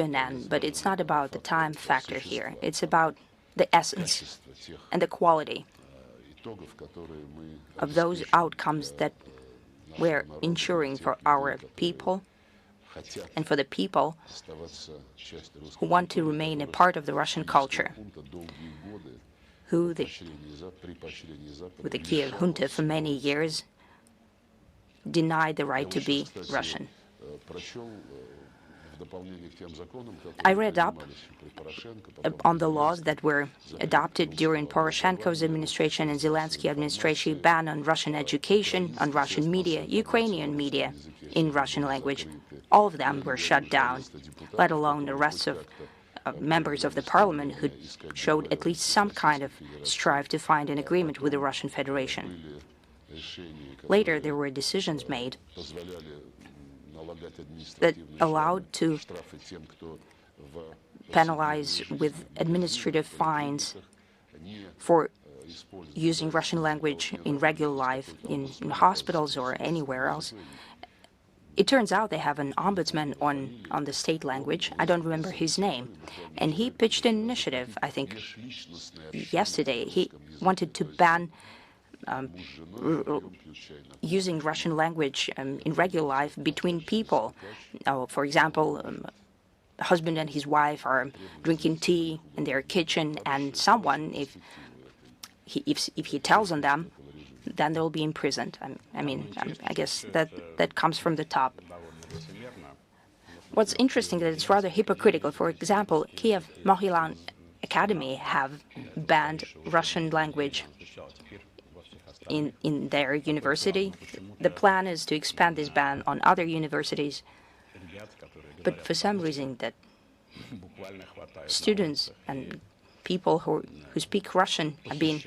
an end, but it's not about the time factor here. It's about the essence and the quality of those outcomes that we're ensuring for our people and for the people who want to remain a part of the Russian culture, who with the Kiev junta for many years denied the right to be Russian. I read up on the laws that were adopted during Poroshenko's administration and Zelensky administration, ban on Russian education, on Russian media, Ukrainian media in Russian language. All of them were shut down, let alone the rest of members of the parliament who showed at least some kind of strive to find an agreement with the Russian Federation. Later, there were decisions made that allowed to penalize with administrative fines for using Russian language in regular life, in hospitals or anywhere else. It turns out they have an ombudsman on the state language. I don't remember his name. And he pitched an initiative, I think, yesterday. He wanted to ban using Russian language in regular life between people. For example, a husband and his wife are drinking tea in their kitchen, and someone, if he tells on them, then they'll be imprisoned. I guess that comes from the top. What's interesting that it's rather hypocritical. For example, Kiev Mohilan Academy have banned Russian language in their university. The plan is to expand this ban on other universities. But for some reason that students and people who speak Russian are being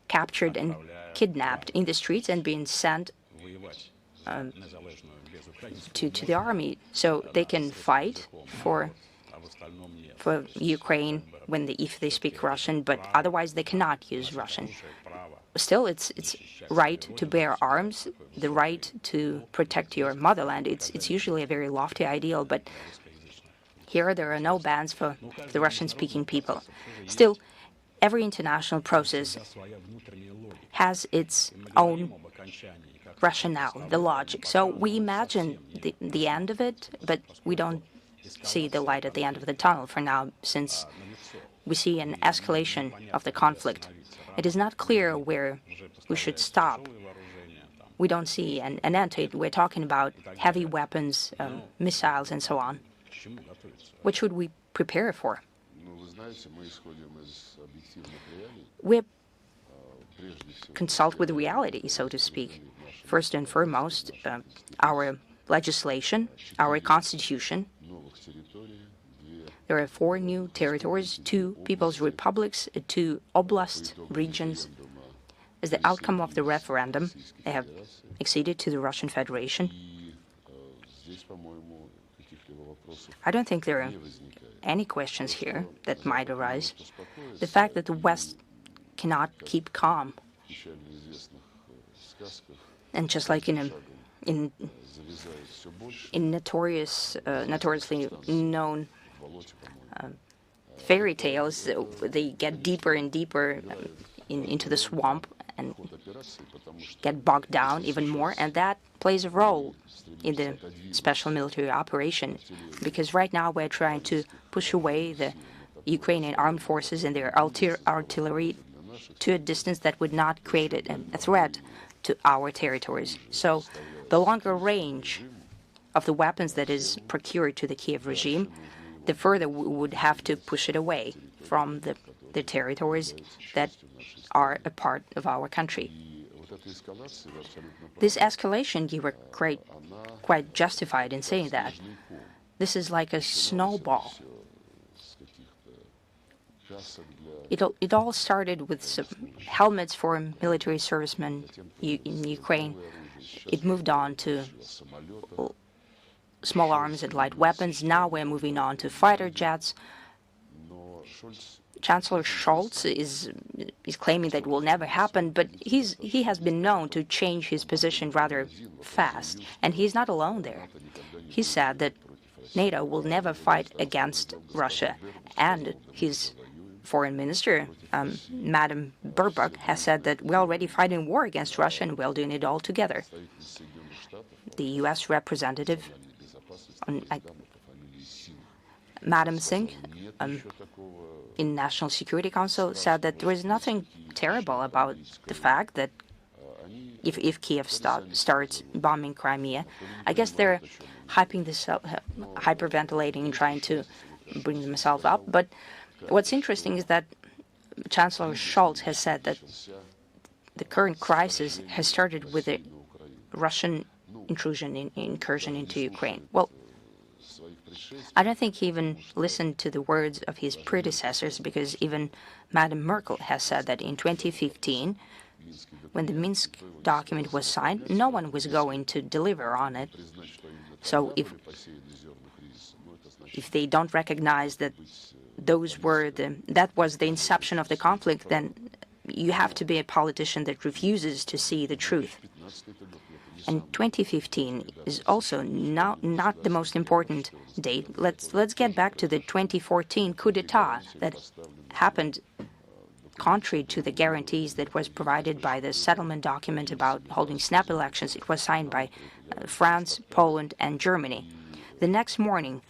captured and kidnapped in the streets and being sent to the army so they can fight for Ukraine if they speak Russian, but otherwise they cannot use Russian. Still, it's right to bear arms, the right to protect your motherland. It's usually a very lofty ideal, but here there are no bans for the Russian-speaking people. Still, every international process has its own rationale, the logic. So we imagine the end of it, but we don't see the light at the end of the tunnel for now, since we see an escalation of the conflict. It is not clear where we should stop. We don't see an end to it. We're talking about heavy weapons, missiles, and so on. What should we prepare for? We consult with reality, so to speak. First and foremost, our legislation, our constitution. There are 4 new territories, 2 people's republics, 2 oblast regions. As the outcome of the referendum, they have acceded to the Russian Federation. I don't think there are any questions here that might arise. The fact that the West cannot keep calm, and just like in notoriously known fairy tales, they get deeper and deeper into the swamp and get bogged down even more, and that plays a role in the special military operation, because right now we're trying to push away the Ukrainian armed forces and their artillery to a distance that would not create a threat to our territories. So the longer range of the weapons that is procured to the Kiev regime, the further we would have to push it away from the territories that are a part of our country. This escalation, you were quite justified in saying that. This is like a snowball. It all started with some helmets for military servicemen in Ukraine. It moved on to small arms and light weapons. Now we're moving on to fighter jets. Chancellor Scholz is claiming that will never happen, but he has been known to change his position rather fast, and he's not alone there. He said that NATO will never fight against Russia. And his foreign minister, Madam Baerbock, has said that we're already fighting war against Russia and we're doing it all together. The U.S. representative, Madam Singh, in National Security Council, said that there is nothing terrible about the fact that if Kiev starts bombing Crimea, I guess they're hyping this up, hyperventilating and trying to bring themselves up. But what's interesting is that Chancellor Scholz has said that the current crisis has started with a Russian incursion into Ukraine. Well, I don't think he even listened to the words of his predecessors, because even Madam Merkel has said that in 2015, when the Minsk document was signed, no one was going to deliver on it. So if they don't recognize that that was the inception of the conflict, then you have to be a politician that refuses to see the truth. And 2015 is also not the most important date. Let's get back to the 2014 coup d'etat that happened contrary to the guarantees that was provided by the settlement document about holding snap elections. It was signed by France, Poland, and Germany. The next morning,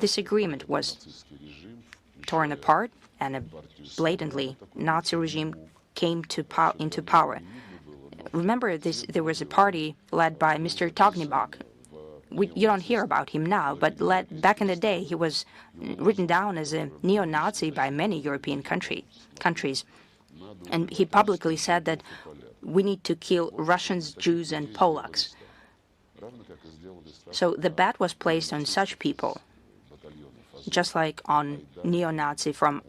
this agreement was torn apart, and a blatantly Nazi regime came into power. Remember, there was a party led by Mr. Tognibok. You don't hear about him now, but back in the day, he was written down as a neo-Nazi by many European countries. And he publicly said that we need to kill Russians, Jews, and Polacks. So the bet was placed on such people, just like on neo-Nazi from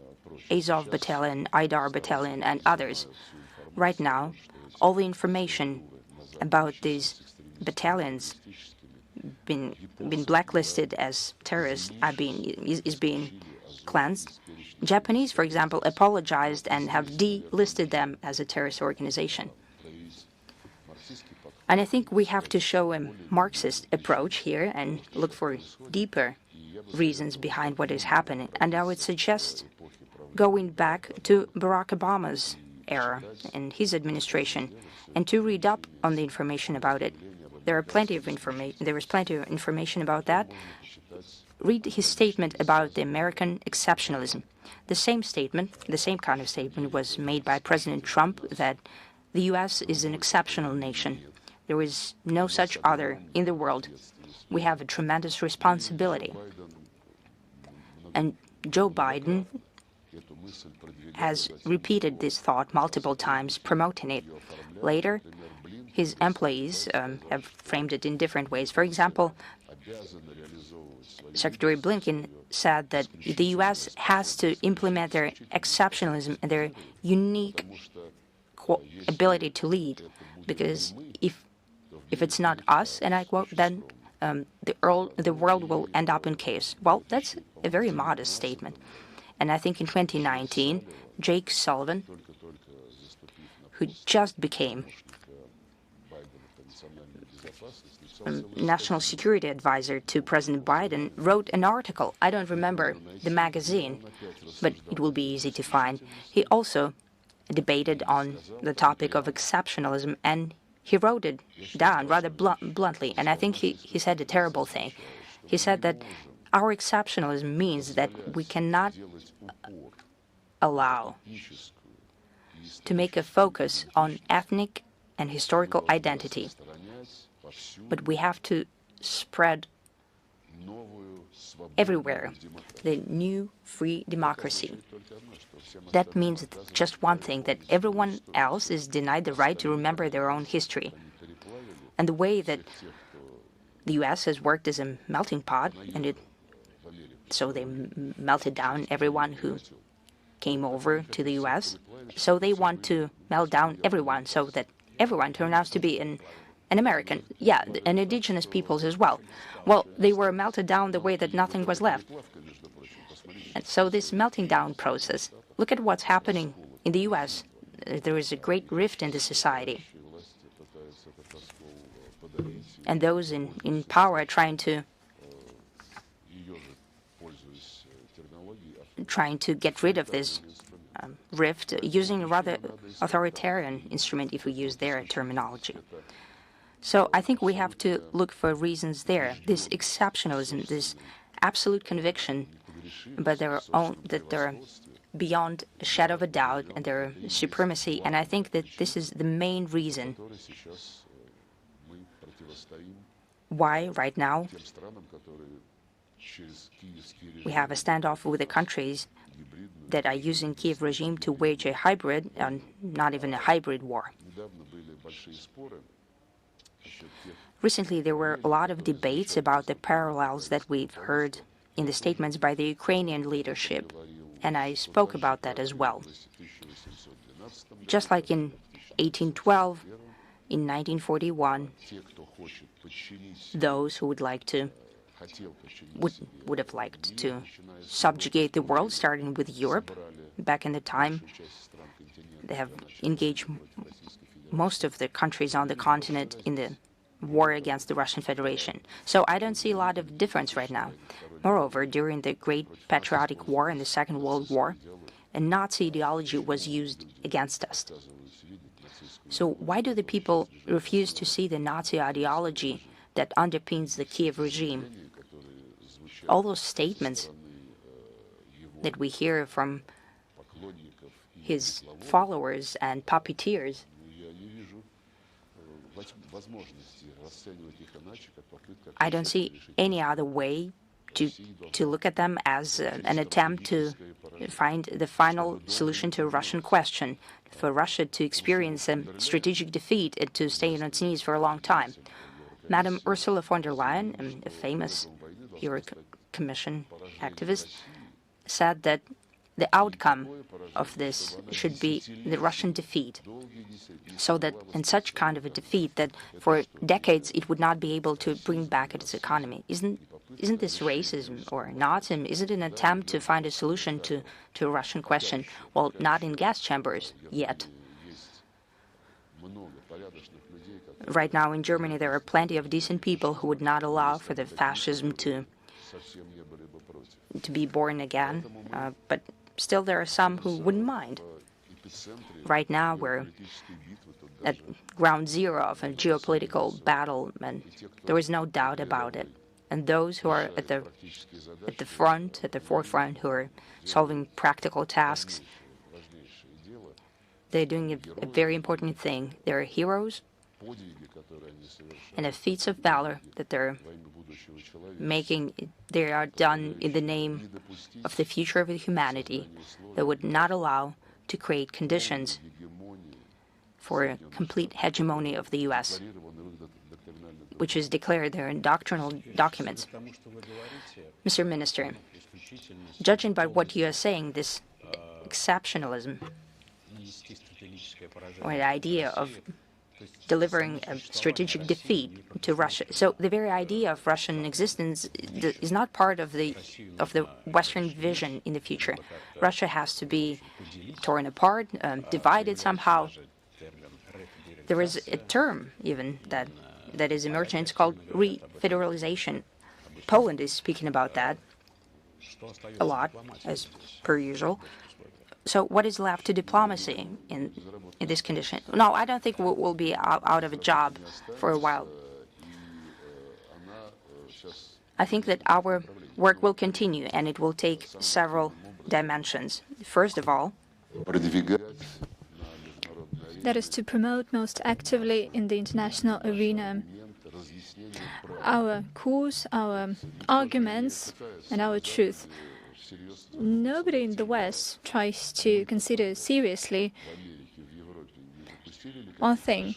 Azov Battalion, Aidar Battalion, and others. Right now, all the information about these battalions been blacklisted as terrorists is being cleansed. Japanese, for example, apologized and have delisted them as a terrorist organization. And I think we have to show a Marxist approach here and look for deeper reasons behind what is happening. And I would suggest going back to Barack Obama's era and his administration, and to read up on the information about it. There is plenty of information about that. Read his statement about the American exceptionalism. The same kind of statement was made by President Trump, that the U.S. is an exceptional nation. There is no such other in the world. We have a tremendous responsibility. And Joe Biden has repeated this thought multiple times, promoting it. Later, his employees have framed it in different ways. For example, Secretary Blinken said that the U.S. has to implement their exceptionalism and their unique ability to lead, because if it's not us, and I quote, then the world will end up in chaos. Well, that's a very modest statement. And I think in 2019, Jake Sullivan, who just became National Security Advisor to President Biden, wrote an article. I don't remember the magazine, but it will be easy to find. He also debated on the topic of exceptionalism, and he wrote it down rather bluntly. And I think he said a terrible thing. He said that our exceptionalism means that we cannot allow to make a focus on ethnic and historical identity, but we have to spread everywhere the new free democracy. That means just one thing, that everyone else is denied the right to remember their own history. And the way that the U.S. has worked as a melting pot, and so they melted down everyone who came over to the U.S., so they want to melt down everyone, so that everyone turns out to be an American. Yeah, and indigenous peoples as well. Well, they were melted down the way that nothing was left. And so this melting down process, look at what's happening in the U.S. There is a great rift in the society. And those in power are trying to trying to get rid of this rift using a rather authoritarian instrument, if we use their terminology. So I think we have to look for reasons there. This exceptionalism, this absolute conviction, but that they're beyond a shadow of a doubt and their supremacy. And I think that this is the main reason why right now we have a standoff with the countries that are using Kiev regime to wage a hybrid, and not even a hybrid war. Recently, there were a lot of debates about the parallels that we've heard in the statements by the Ukrainian leadership, and I spoke about that as well. Just like in 1812, in 1941, those who would have liked to subjugate the world, starting with Europe, back in the time, they have engaged most of the countries on the continent in the war against the Russian Federation. So I don't see a lot of difference right now. Moreover, during the Great Patriotic War and the Second World War, a Nazi ideology was used against us. So why do the people refuse to see the Nazi ideology that underpins the Kiev regime? All those statements that we hear from his followers and puppeteers, I don't see any other way to look at them as an attempt to find the final solution to a Russian question, for Russia to experience a strategic defeat and to stay on its knees for a long time. Madam Ursula von der Leyen, a famous Euro Commission activist, said that the outcome of this should be the Russian defeat, so that in such kind of a defeat that for decades it would not be able to bring back its economy. Isn't this racism or not? Is it an attempt to find a solution to a Russian question? Well, not in gas chambers yet. Right now in Germany there are plenty of decent people who would not allow for the fascism to be born again, but still there are some who wouldn't mind. Right now we're at ground zero of a geopolitical battle, and there is no doubt about it. And those who are at the forefront, who are solving practical tasks, they're doing a very important thing. They're heroes, and the feats of valor that they're making, they are done in the name of the future of humanity that would not allow to create conditions for a complete hegemony of the U.S., which is declared there in doctrinal documents. Mr. Minister, judging by what you are saying, this exceptionalism, or the idea of delivering a strategic defeat to Russia. So the very idea of Russian existence is not part of the Western vision in the future. Russia has to be torn apart, divided somehow. There is a term even that is emerging. It's called refederalization. Poland is speaking about that a lot, as per usual. So what is left to diplomacy in this condition? No, I don't think we'll be out of a job for a while. I think that our work will continue, and it will take several dimensions. First of all, that is to promote most actively in the international arena our cause, our arguments, and our truth. Nobody in the West tries to consider seriously one thing.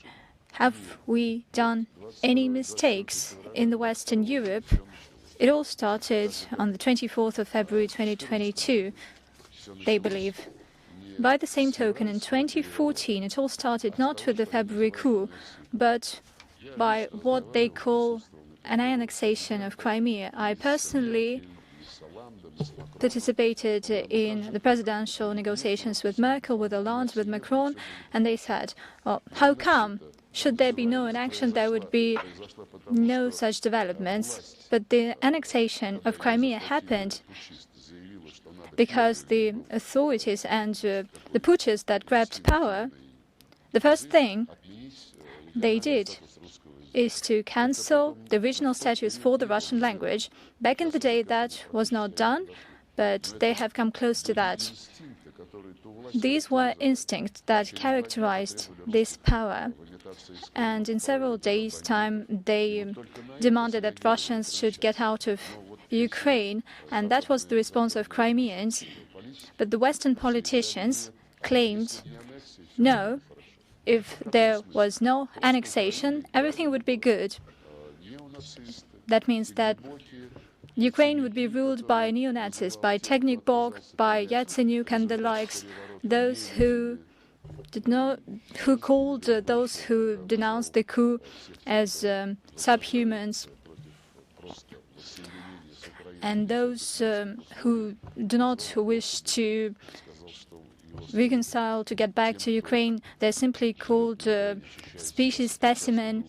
Have we done any mistakes in the West and Europe? It all started on the 24th of February 2022, they believe. By the same token, in 2014, it all started not with the February coup, but by what they call an annexation of Crimea. I personally participated in the presidential negotiations with Merkel, with Hollande, with Macron, and they said, well, how come? Should there be no inaction, there would be no such developments. But the annexation of Crimea happened, because the authorities and the putschists that grabbed power, the first thing they did is to cancel the regional statutes for the Russian language. Back in the day, that was not done, but they have come close to that. These were instincts that characterized this power. And in several days' time, they demanded that Russians should get out of Ukraine, and that was the response of Crimeans. But the Western politicians claimed, no, if there was no annexation, everything would be good. That means that Ukraine would be ruled by neo-Nazis, by Technik Borg, by Yatsenyuk and the likes, those who called those who denounced the coup as subhumans, and those who do not wish to reconcile, to get back to Ukraine, they're simply called species specimen.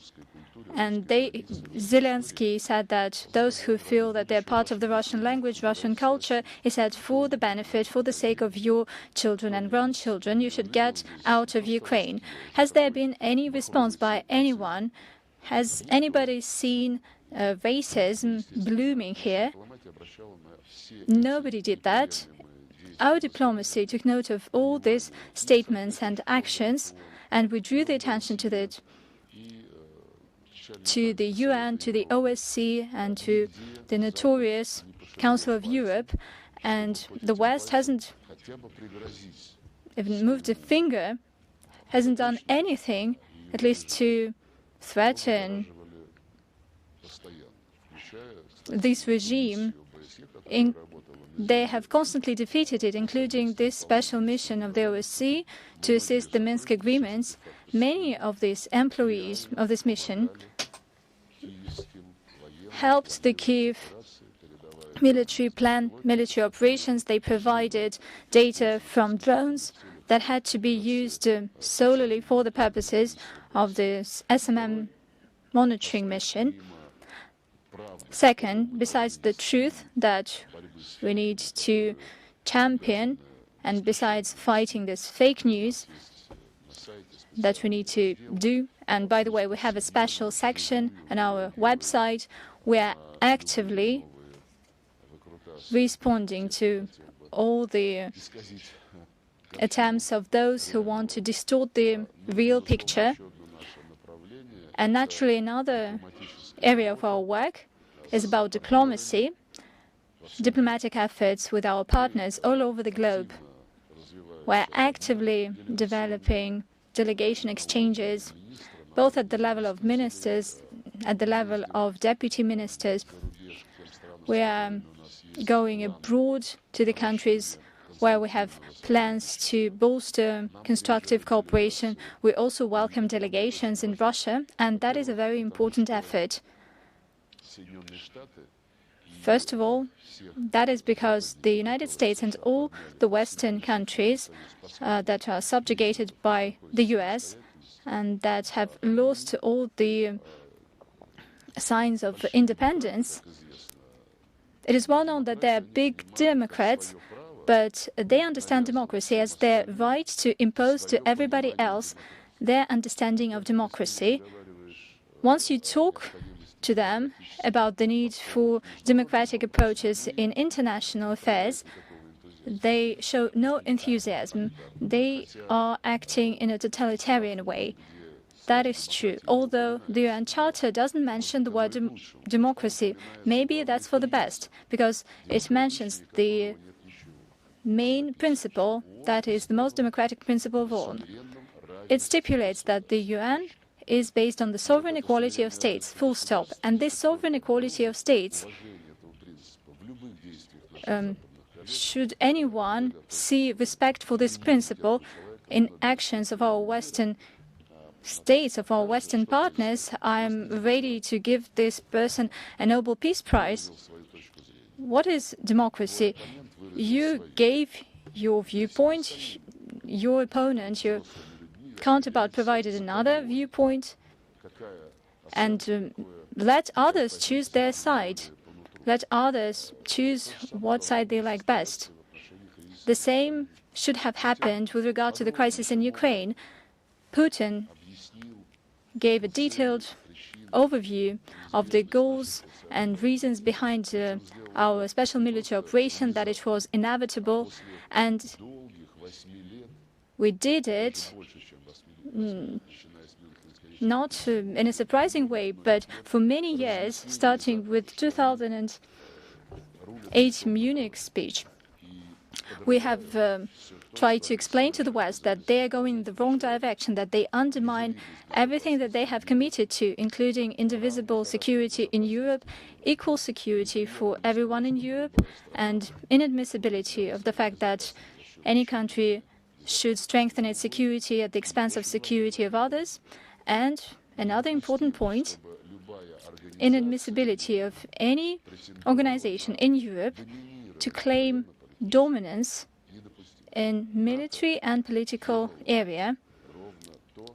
And Zelensky said that those who feel that they're part of the Russian language, Russian culture, he said, for the benefit, for the sake of your children and grandchildren, you should get out of Ukraine. Has there been any response by anyone? Has anybody seen racism blooming here? Nobody did that. Our diplomacy took note of all these statements and actions, and we drew the attention to that, to the UN, to the OSCE, and to the notorious Council of Europe. And the West hasn't even moved a finger, hasn't done anything, at least to threaten this regime. They have constantly defeated it, including this special mission of the OSCE to assist the Minsk agreements. Many of these employees of this mission helped the Kyiv military plan, military operations. They provided data from drones that had to be used solely for the purposes of this SMM monitoring mission. Second, besides the truth that we need to champion, and besides fighting this fake news that we need to do, and by the way, we have a special section on our website. We are actively responding to all the attempts of those who want to distort the real picture. And naturally, another area of our work is about diplomacy, diplomatic efforts with our partners all over the globe. We're actively developing delegation exchanges, both at the level of ministers, at the level of deputy ministers. We are going abroad to the countries where we have plans to bolster constructive cooperation. We also welcome delegations in Russia, and that is a very important effort. First of all, that is because the United States and all the Western countries that are subjugated by the US and that have lost all the signs of independence, it is well known that they are big Democrats, but they understand democracy as their right to impose to everybody else their understanding of democracy. Once you talk to them about the need for democratic approaches in international affairs, they show no enthusiasm. They are acting in a totalitarian way. That is true. Although the UN Charter doesn't mention the word democracy, maybe that's for the best, because it mentions the main principle, that is the most democratic principle of all. It stipulates that the UN is based on the sovereign equality of states, full stop. And this sovereign equality of states, should anyone see respect for this principle in actions of our Western states, of our Western partners, I'm ready to give this person a Nobel Peace Prize. What is democracy? You gave your viewpoint, your opponent, your counterpart provided another viewpoint, and let others choose their side. Let others choose what side they like best. the same should have happened with regard to the crisis in Ukraine. Putin gave a detailed overview of the goals and reasons behind our special military operation, that it was inevitable, and we did it not in a surprising way, but for many years, starting with 2008 Munich speech. We have tried to explain to the West that they are going in the wrong direction, that they undermine everything that they have committed to, including indivisible security in Europe, equal security for everyone in Europe, and inadmissibility of the fact that any country should strengthen its security at the expense of security of others. And another important point, inadmissibility of any organization in Europe to claim dominance in military and political area.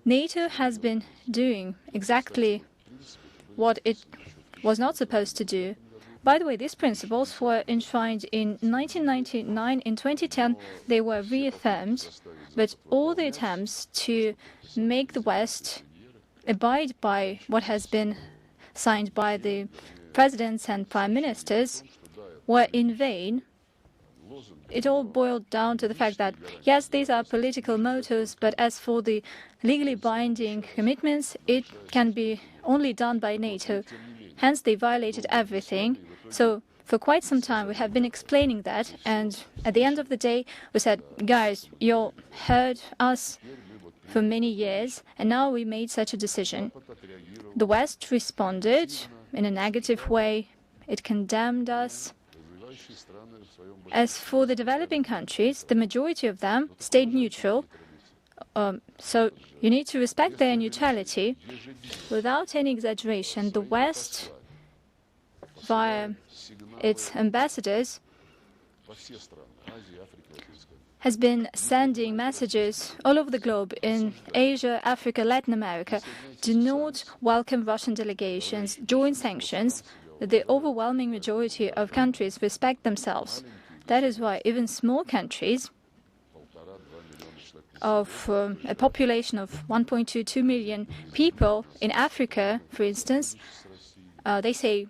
NATO has been doing exactly what it was not supposed to do. By the way, these principles were enshrined in 1999. In 2010, they were reaffirmed, but all the attempts to make the West abide by what has been signed by the presidents and prime ministers were in vain. It all boiled down to the fact that, yes, these are political motives, but as for the legally binding commitments, it can be only done by NATO. Hence, they violated everything. So for quite some time, we have been explaining that. And at the end of the day, we said, guys, you heard us for many years, and now we made such a decision. The West responded in a negative way. It condemned us. As for the developing countries, the majority of them stayed neutral. So you need to respect their neutrality. Without any exaggeration, the West, via its ambassadors, has been sending messages all over the globe in Asia, Africa, Latin America. Do not welcome Russian delegations, join sanctions. The overwhelming majority of countries respect themselves. That is why even small countries of a population of 1.22 million people in Africa, for instance, they say,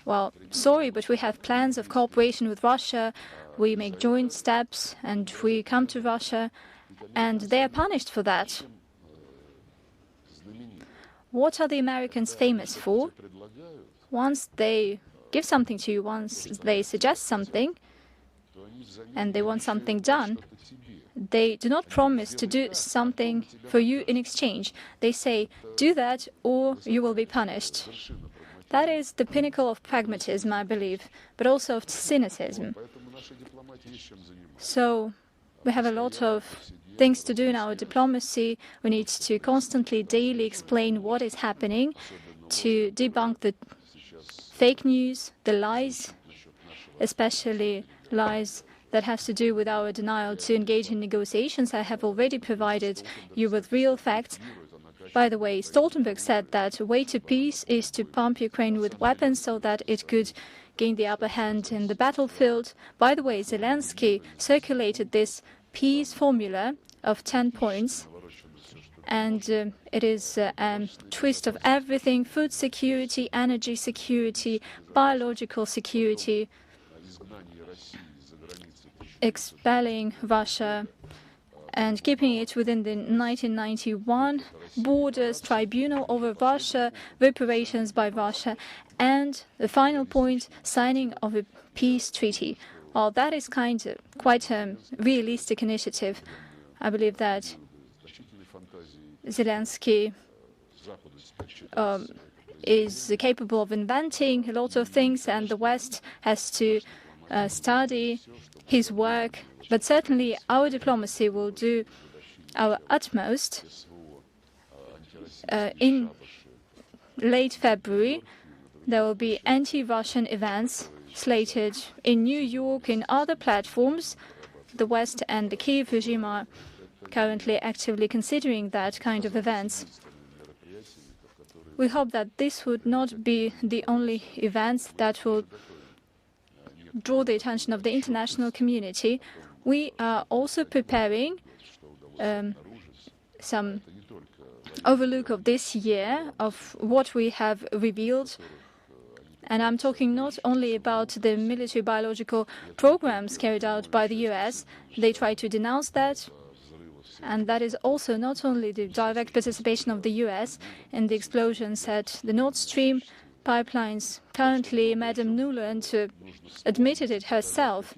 well, sorry, but we have plans of cooperation with Russia. We make joint steps and we come to Russia, and they are punished for that. What are the Americans famous for? Once they give something to you, once they suggest something, and they want something done, they do not promise to do something for you in exchange. They say, do that or you will be punished. That is the pinnacle of pragmatism, I believe, but also of cynicism. So we have a lot of things to do in our diplomacy. We need to constantly, daily explain what is happening, to debunk the fake news, the lies, especially lies that has to do with our denial to engage in negotiations. I have already provided you with real facts. By the way, Stoltenberg said that a way to peace is to pump Ukraine with weapons so that it could gain the upper hand in the battlefield. By the way, Zelensky circulated this peace formula of 10 points, and it is a twist of everything: food security, energy security, biological security, expelling Russia and keeping it within the 1991 borders, tribunal over Russia, reparations by Russia, and the final point, signing of a peace treaty. Well, that is quite a realistic initiative. I believe that Zelensky is capable of inventing a lot of things, and the West has to study his work. But certainly our diplomacy will do our utmost. In late February, there will be anti-Russian events slated in New York, in other platforms. The West and the Kiev regime are currently actively considering that kind of events. We hope that this would not be the only events that will draw the attention of the international community. We are also preparing some overlook of this year of what we have revealed. And I'm talking not only about the military biological programs carried out by the US. They try to denounce that. And that is also not only the direct participation of the US in the explosions at the Nord Stream pipelines. Currently, Madam Nuland admitted it herself.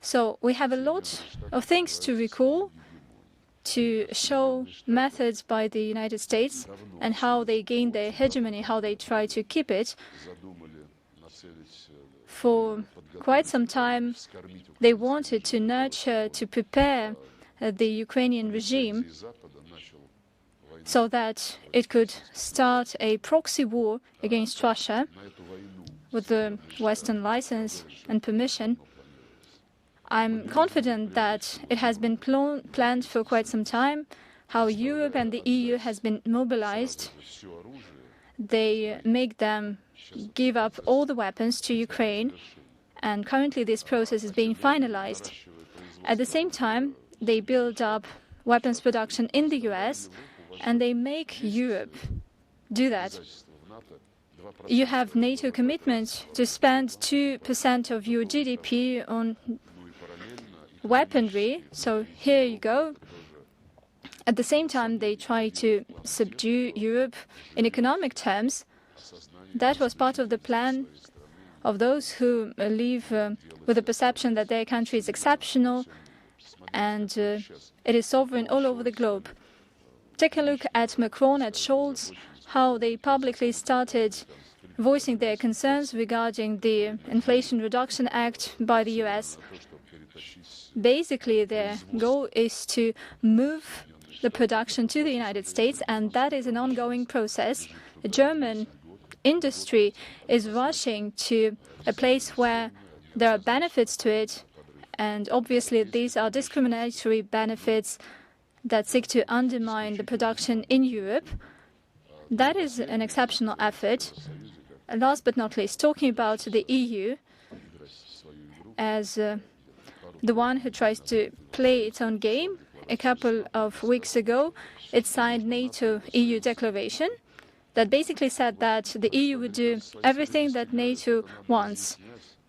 So we have a lot of things to recall, to show methods by the United States and how they gain their hegemony, how they try to keep it. For quite some time, they wanted to nurture, to prepare the Ukrainian regime so that it could start a proxy war against Russia with the Western license and permission. I'm confident that it has been planned for quite some time, how Europe and the EU has been mobilized. They make them give up all the weapons to Ukraine, and currently this process is being finalized. At the same time, they build up weapons production in the US, and they make Europe do that. You have NATO commitment to spend 2% of your GDP on weaponry, so here you go. At the same time, they try to subdue Europe in economic terms. That was part of the plan of those who live with the perception that their country is exceptional and it is sovereign all over the globe. Take a look at Macron, at Scholz, how they publicly started voicing their concerns regarding the Inflation Reduction Act by the US. Basically, their goal is to move the production to the United States, and that is an ongoing process. The German industry is rushing to a place where there are benefits to it, and obviously these are discriminatory benefits that seek to undermine the production in Europe. That is an exceptional effort. And last but not least, talking about the EU as the one who tries to play its own game. A couple of weeks ago, it signed NATO-EU declaration that basically said that the EU would do everything that NATO wants.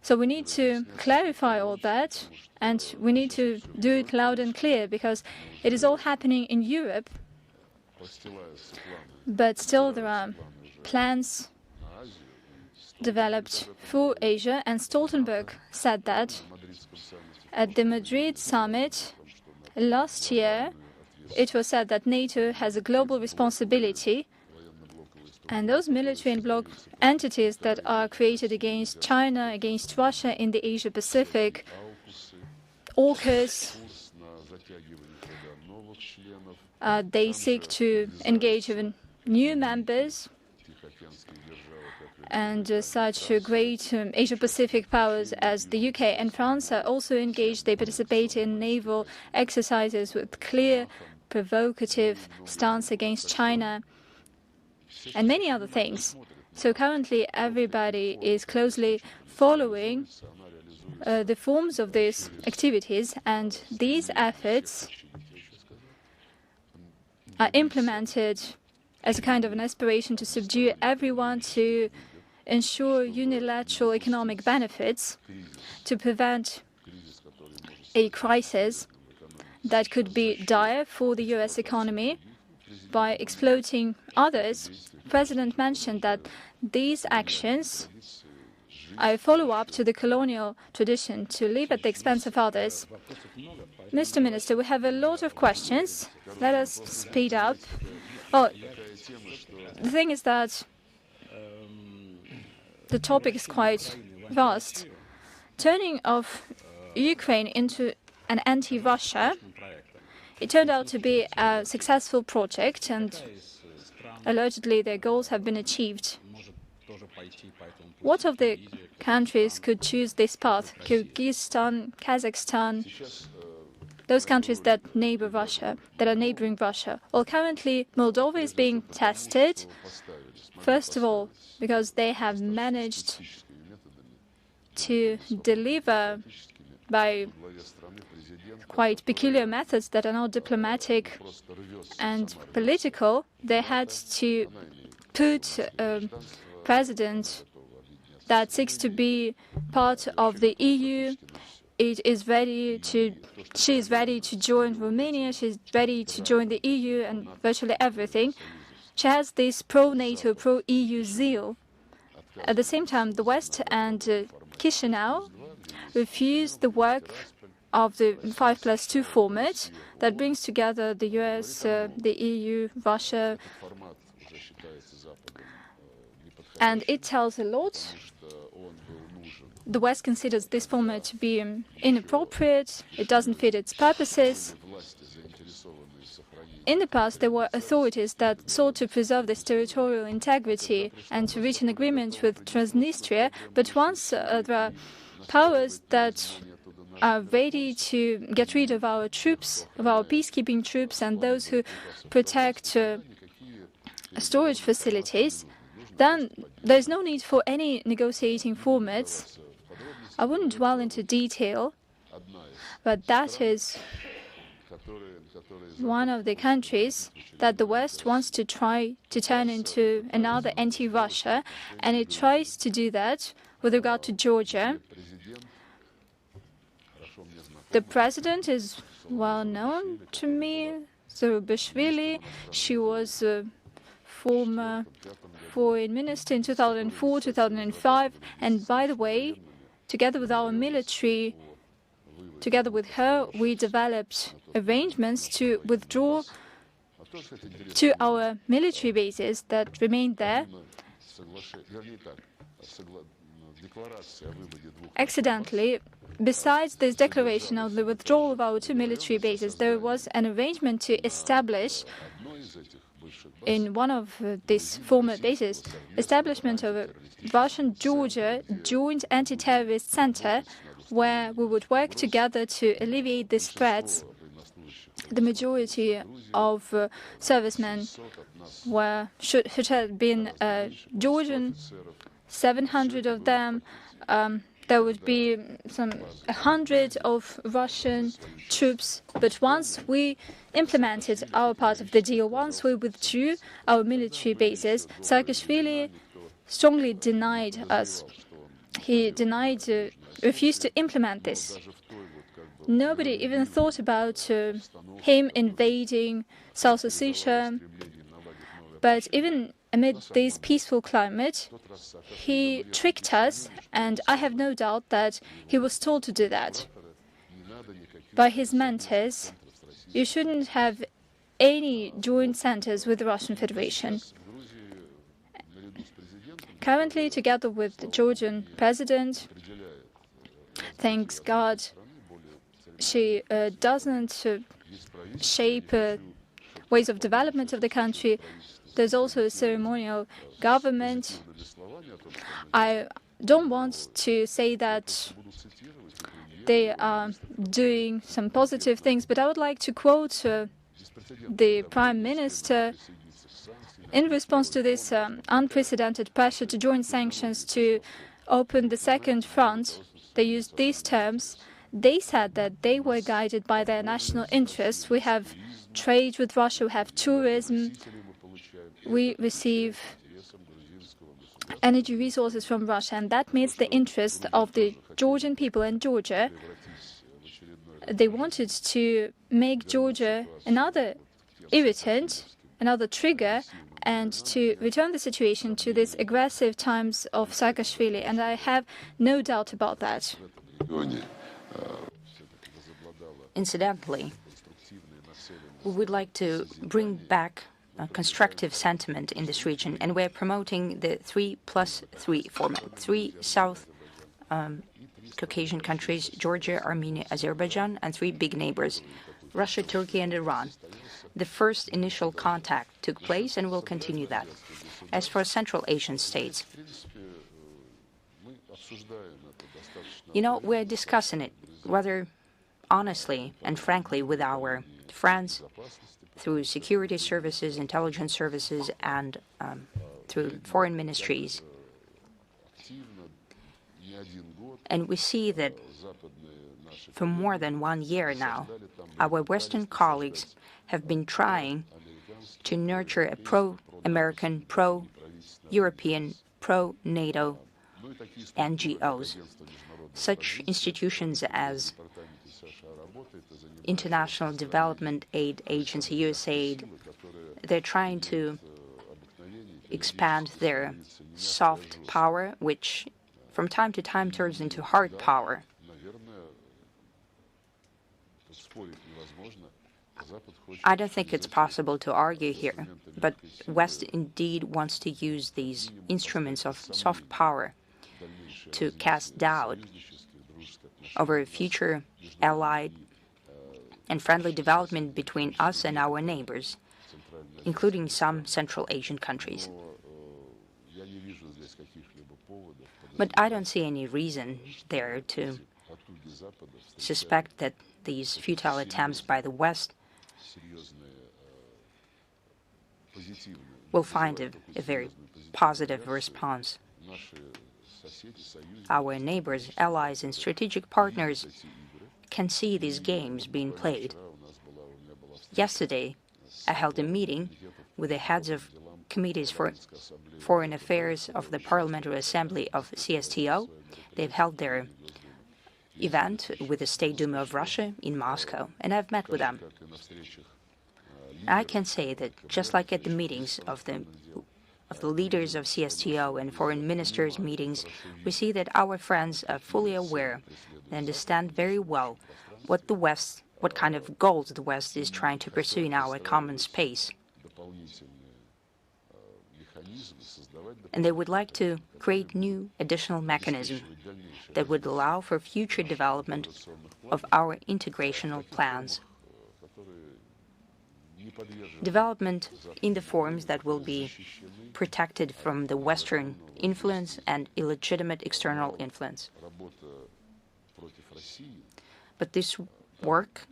So we need to clarify all that, and we need to do it loud and clear, because it is all happening in Europe, but still there are plans developed for Asia, and Stoltenberg said that at the Madrid summit last year. It was said that NATO has a global responsibility, and those military and bloc entities that are created against China, against Russia in the Asia-Pacific, AUKUS, they seek to engage even new members, and such great Asia-Pacific powers as the UK and France are also engaged. They participate in naval exercises with clear, provocative stance against China and many other things. So currently everybody is closely following the forms of these activities, and these efforts are implemented as a kind of an aspiration to subdue everyone, to ensure unilateral economic benefits, to prevent a crisis that could be dire for the US economy by exploiting others. The President mentioned that these actions are a follow-up to the colonial tradition to live at the expense of others. Mr. Minister, we have a lot of questions. Let us speed up. Oh, the thing is that the topic is quite vast. Turning of Ukraine into an anti-Russia, it turned out to be a successful project, and allegedly their goals have been achieved. What of the countries could choose this path? Kyrgyzstan, Kazakhstan, those countries that neighbor Russia, that are neighboring Russia. Well, currently Moldova is being tested. First of all, because they have managed to deliver by quite peculiar methods that are not diplomatic and political. They had to put a president that seeks to be part of the EU. She is ready to join Romania. She's ready to join the EU and virtually everything. She has this pro-NATO, pro-EU zeal. At the same time, the West and Chisinau refuse the work of the 5+2 format that brings together the US, the EU, Russia, and it tells a lot. The West considers this format to be inappropriate. It doesn't fit its purposes. In the past, there were authorities that sought to preserve this territorial integrity and to reach an agreement with Transnistria. But once there are powers that are ready to get rid of our troops, of our peacekeeping troops, and those who protect storage facilities, then there's no need for any negotiating formats. I wouldn't dwell into detail, but that is one of the countries that the West wants to try to turn into another anti-Russia, and it tries to do that with regard to Georgia. The president is well known to me, Zurabishvili. She was a former foreign minister in 2004, 2005, and by the way, together with our military, together with her, we developed arrangements to withdraw to our military bases that remained there. Accidentally, besides this declaration of the withdrawal of our 2 military bases, there was an arrangement to establish in one of these former bases, establishment of a Russian-Georgia joint anti-terrorist center where we would work together to alleviate these threats. The majority of servicemen should have been Georgian, 700 of them. There would be some 100 of Russian troops. But once we implemented our part of the deal, once we withdrew our military bases, Saakashvili strongly denied us. He refused to implement this. Nobody even thought about him invading South Ossetia. But even amid this peaceful climate, he tricked us, and I have no doubt that he was told to do that by his mentors. You shouldn't have any joint centers with the Russian Federation. Currently, together with the Georgian president, thanks God, she doesn't shape ways of development of the country. There's also a ceremonial government. I don't want to say that they are doing some positive things, but I would like to quote the Prime Minister in response to this unprecedented pressure to join sanctions to open the second front. They used these terms. They said that they were guided by their national interests. We have trade with Russia, we have tourism, we receive energy resources from Russia, and that meets the interest of the Georgian people and Georgia. They wanted to make Georgia another irritant, another trigger, and to return the situation to these aggressive times of Saakashvili, and I have no doubt about that. Incidentally, we would like to bring back a constructive sentiment in this region, and we're promoting the 3+3 format. 3 South Caucasian countries, Georgia, Armenia, Azerbaijan, and 3 big neighbors, Russia, Turkey, and Iran. The first initial contact took place, and we'll continue that. As for Central Asian states, we're discussing it rather honestly and frankly with our friends through security services, intelligence services, and through foreign ministries. And we see that For more than 1 year now, our Western colleagues have been trying to nurture a pro-American, pro-European, pro-NATO NGOs. Such institutions as International Development Aid Agency, USAID, they're trying to expand their soft power, which from time to time turns into hard power. I don't think it's possible to argue here, but West indeed wants to use these instruments of soft power to cast doubt over a future allied and friendly development between us and our neighbors, including some Central Asian countries. But I don't see any reason there to suspect that these futile attempts by the West will find a very positive response. Our neighbors, allies, and strategic partners can see these games being played. Yesterday, I held a meeting with the heads of committees for foreign affairs of the Parliamentary Assembly of CSTO. They've held their event with the State Duma of Russia in Moscow, and I've met with them. I can say that just like at the meetings of the leaders of CSTO and foreign ministers' meetings, we see that our friends are fully aware and understand very well what kind of goals the West is trying to pursue in our common space. And they would like to create new additional mechanisms that would allow for future development of our integrational plans. Development in the forms that will be protected from the Western influence and illegitimate external influence. But this work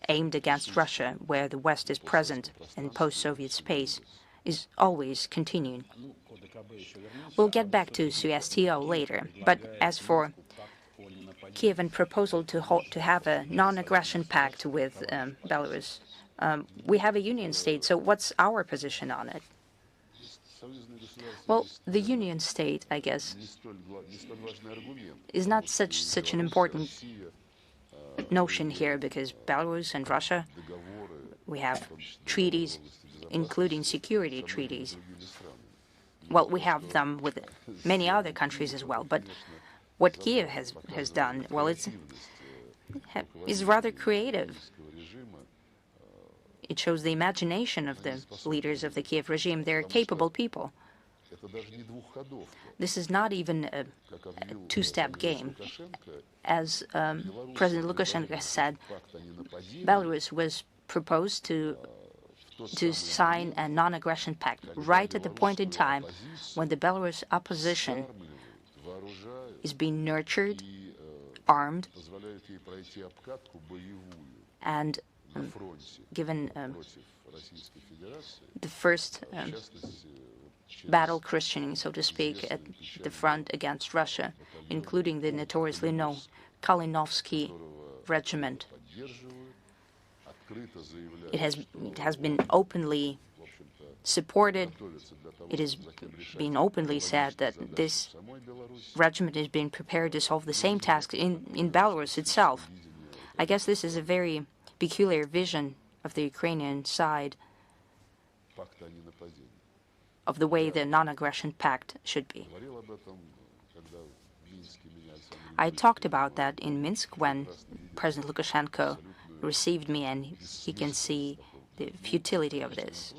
aimed against Russia, where the West is present in post-Soviet space, is always continuing. We'll get back to CSTO later, but as for Kievan proposal to have a non-aggression pact with Belarus, we have a union state, so what's our position on it? Well, the union state, I guess, is not such an important notion here, because Belarus and Russia, we have treaties, including security treaties. Well, we have them with many other countries as well, but what Kiev has done, well, is rather creative. It shows the imagination of the leaders of the Kiev regime. They're capable people. This is not even a two-step game. As President Lukashenko said, Belarus was proposed to sign a non-aggression pact right at the point in time when the Belarus opposition is being nurtured, armed, and given the first battle christening, so to speak, at the front against Russia, including the notoriously known Kalinovsky regiment. It has been openly supported. It has been openly said that this regiment is being prepared to solve the same task in Belarus itself. I guess this is a very peculiar vision of the Ukrainian side of the way the non-aggression pact should be. I talked about that in Minsk when President Lukashenko received me, and he can see the futility of this.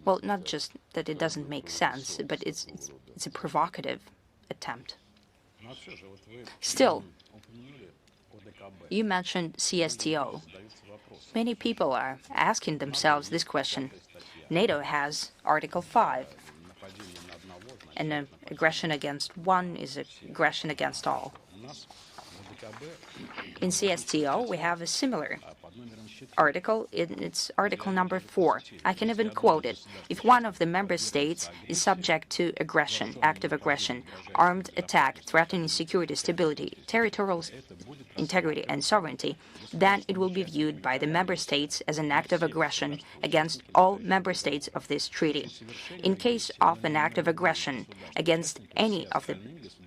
Well, not just that it doesn't make sense, but it's a provocative attempt. Still, you mentioned CSTO. Many people are asking themselves this question. NATO has Article 5. And aggression against one is aggression against all. In CSTO, we have a similar article, it's article number 4. I can even quote it. If one of the member states is subject to aggression, active aggression, armed attack, threatening security, stability, territorial integrity, and sovereignty, then it will be viewed by the member states as an act of aggression against all member states of this treaty. In case of an act of aggression against any of the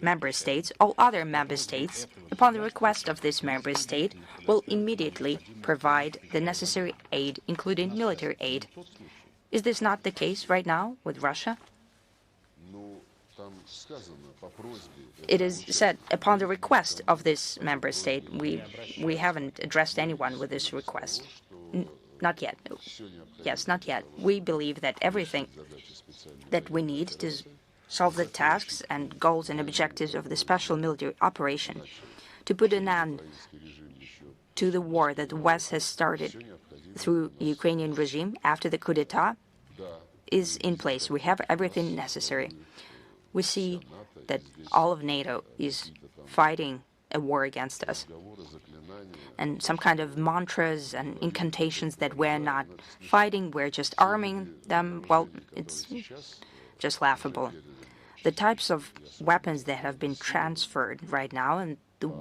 member states, all other member states, upon the request of this member state, will immediately provide the necessary aid, including military aid. Is this not the case right now with Russia? It is said upon the request of this member state. We haven't addressed anyone with this request. Not yet. Yes, not yet. We believe that everything that we need to solve the tasks and goals and objectives of the special military operation, to put an end to the war that the West has started through the Ukrainian regime after the coup d'etat, is in place. We have everything necessary. We see that all of NATO is fighting a war against us. And some kind of mantras and incantations that we're not fighting, we're just arming them, well, it's just laughable. The types of weapons that have been transferred right now and the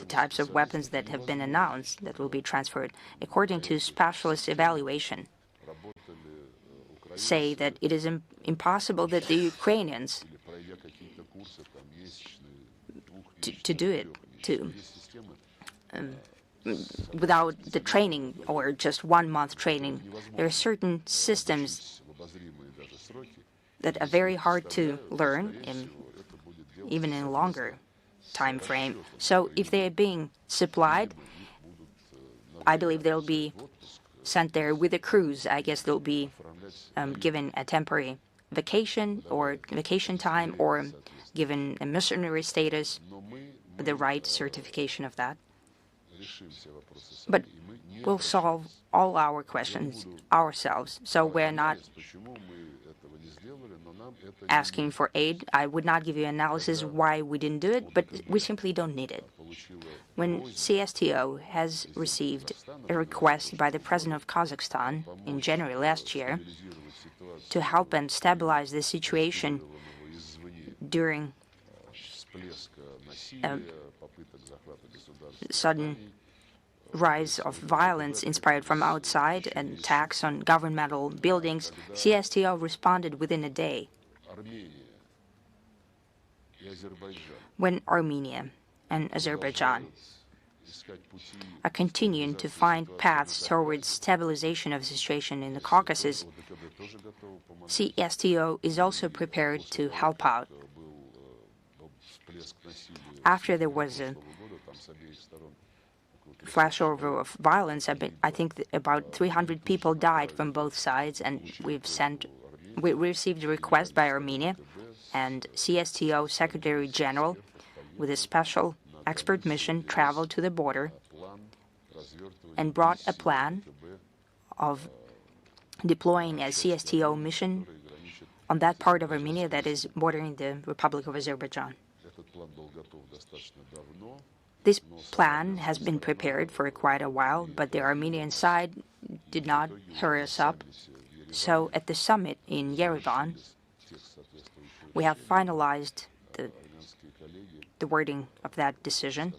types of weapons that have been announced that will be transferred, according to specialist evaluation, say that it is impossible that the Ukrainians to do it without the training or just 1 month training. There are certain systems that are very hard to learn, even in a longer time frame. So if they're being supplied, I believe they'll be sent there with a cruise. I guess they'll be given a temporary vacation or vacation time, or given a missionary status with the right certification of that. But we'll solve all our questions ourselves, so we're not asking for aid. I would not give you analysis why we didn't do it, but we simply don't need it. When CSTO has received a request by the President of Kazakhstan in January last year to help and stabilize the situation during a sudden rise of violence inspired from outside and attacks on governmental buildings, CSTO responded within a day. When Armenia and Azerbaijan are continuing to find paths towards stabilization of the situation in the Caucasus, CSTO is also prepared to help out. After there was a flashover of violence, I think about 300 people died from both sides, and we received a request by Armenia, and CSTO Secretary General, with a special expert mission, traveled to the border and brought a plan of deploying a CSTO mission on that part of Armenia that is bordering the Republic of Azerbaijan. This plan has been prepared for quite a while, but the Armenian side did not hurry us up. So at the summit in Yerevan, we have finalized the wording of that decision,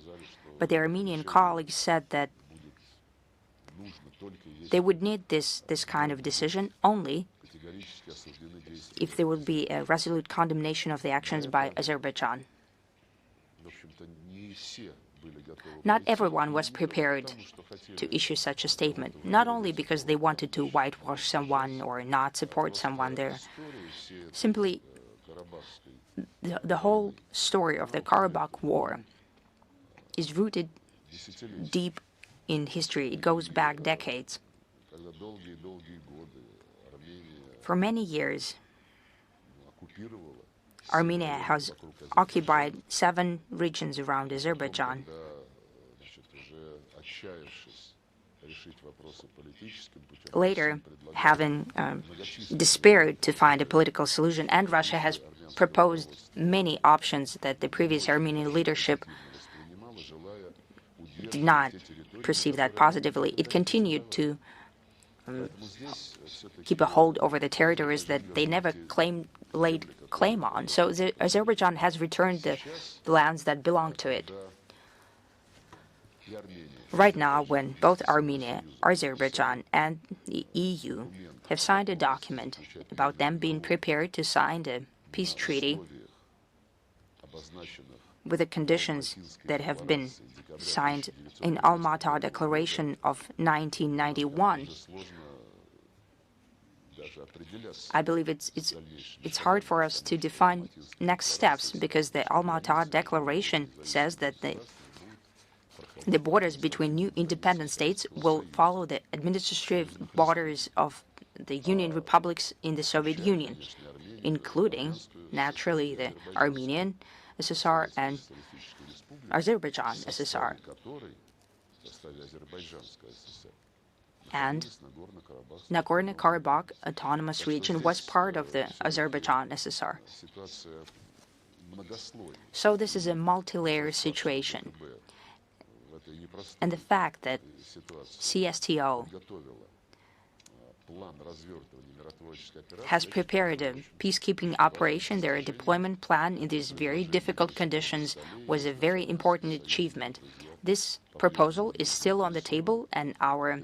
but the Armenian colleagues said that they would need this kind of decision only if there would be a resolute condemnation of the actions by Azerbaijan. Not everyone was prepared to issue such a statement, not only because they wanted to whitewash someone or not support someone there. Simply, the whole story of the Karabakh War is rooted deep in history. It goes back decades. For many years, Armenia has occupied 7 regions around Azerbaijan. Later, having despaired to find a political solution, and Russia has proposed many options that the previous Armenian leadership did not perceive that positively. It continued to keep a hold over the territories that they never laid claim on. So Azerbaijan has returned the lands that belong to it. Right now, when both Armenia, Azerbaijan, and the EU have signed a document about them being prepared to sign the peace treaty with the conditions that have been signed in Almaty Declaration of 1991, I believe it's hard for us to define next steps, because the Almaty Declaration says that the borders between new independent states will follow the administrative borders of the Union republics in the Soviet Union, including, naturally, the Armenian SSR and Azerbaijan SSR. And Nagorno-Karabakh Autonomous Region was part of the Azerbaijan SSR. So this is a multi-layer situation. And the fact that CSTO has prepared a peacekeeping operation, their deployment plan in these very difficult conditions, was a very important achievement. This proposal is still on the table, and our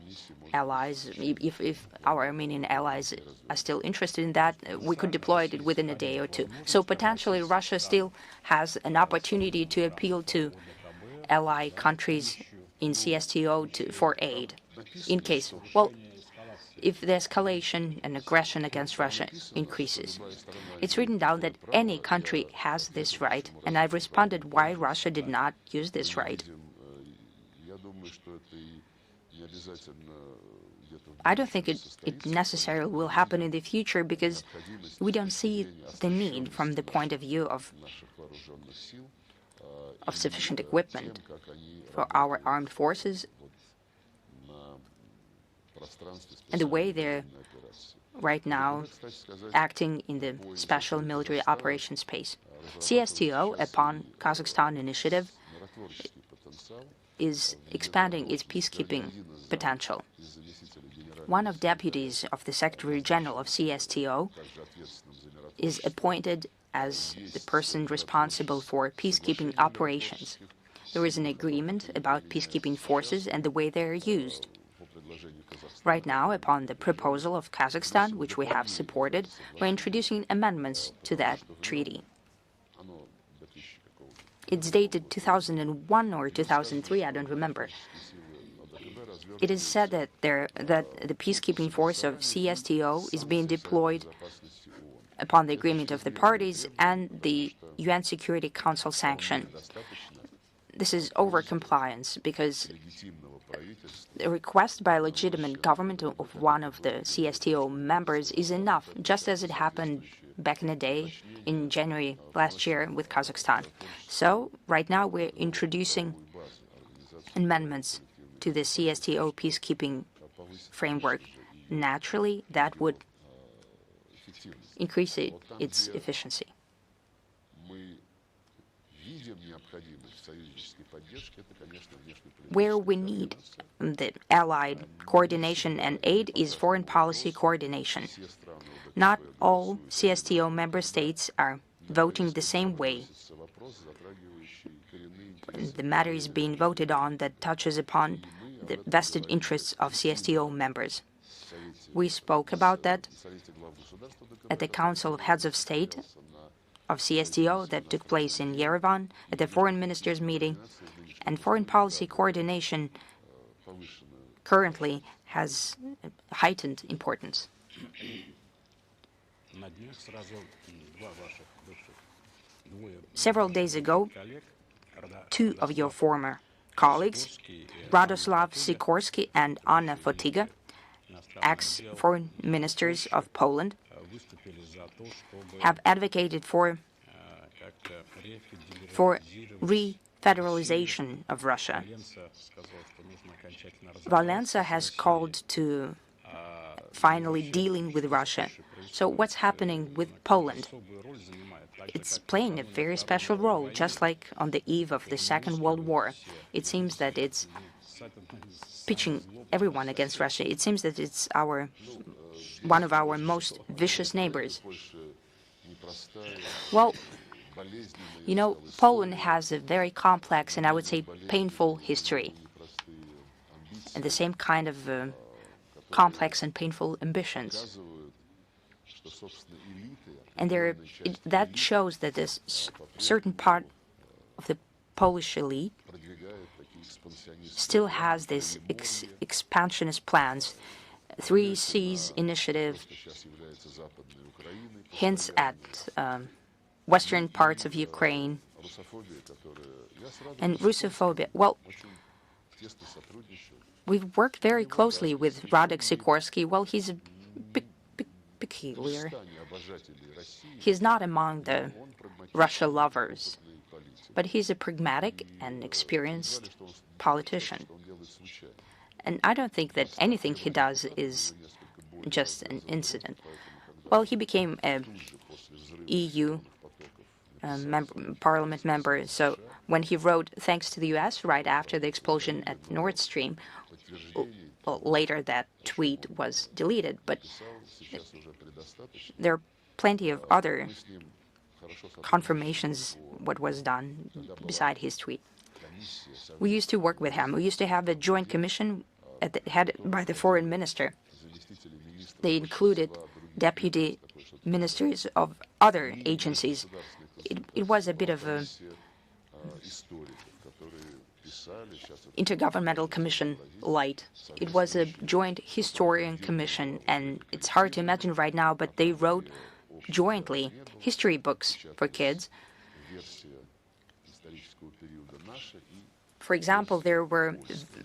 allies, if our Armenian allies are still interested in that, we could deploy it within a day or two. So potentially Russia still has an opportunity to appeal to ally countries in CSTO for aid in case, well, if the escalation and aggression against Russia increases. It's written down that any country has this right, and I've responded why Russia did not use this right. I don't think it necessarily will happen in the future, because we don't see the need from the point of view of sufficient equipment for our armed forces and the way they're right now acting in the special military operations space. CSTO, upon Kazakhstan initiative, is expanding its peacekeeping potential. One of deputies of the Secretary General of CSTO is appointed as the person responsible for peacekeeping operations. There is an agreement about peacekeeping forces and the way they are used. Right now, upon the proposal of Kazakhstan, which we have supported, we're introducing amendments to that treaty. It's dated 2001 or 2003, I don't remember. It is said that the peacekeeping force of CSTO is being deployed upon the agreement of the parties and the UN Security Council sanction. This is over-compliance, because the request by a legitimate government of one of the CSTO members is enough, just as it happened back in the day in January last year with Kazakhstan. So right now we're introducing amendments to the CSTO peacekeeping framework. Naturally, that would increase its efficiency. Where we need the allied coordination and aid is foreign policy coordination. Not all CSTO member states are voting the same way. The matter is being voted on that touches upon the vested interests of CSTO members. We spoke about that at the Council of Heads of State of CSTO that took place in Yerevan at the Foreign Ministers' meeting, and foreign policy coordination currently has heightened importance. Several days ago, two of your former colleagues, Radoslav Sikorsky and Anna Fotyga, ex-foreign ministers of Poland, have advocated for re-federalization of Russia. Valenza has called to finally dealing with Russia. So what's happening with Poland? It's playing a very special role, just like on the eve of the Second World War. It seems that it's pitching everyone against Russia. It seems that it's one of our most vicious neighbors. Well, you know, Poland has a very complex and I would say painful history, and the same kind of complex and painful ambitions. And that shows that this certain part of the Polish elite still has this expansionist plans, 3 Cs initiative, hints at western parts of Ukraine, and Russophobia. Well, we've worked very closely with Radek Sikorski. Well, he's a peculiar. He's not among the Russia lovers, but he's a pragmatic and experienced politician. And I don't think that anything he does is just an incident. Well, he became a EU parliament member, so when he wrote thanks to the US right after the explosion at Nord Stream, well, later that tweet was deleted, but there are plenty of other confirmations what was done beside his tweet. We used to work with him. We used to have a joint commission headed by the foreign minister. They included deputy ministers of other agencies. It was a bit of a intergovernmental commission light. It was a joint historian commission, and it's hard to imagine right now, but they wrote jointly history books for kids. For example, there were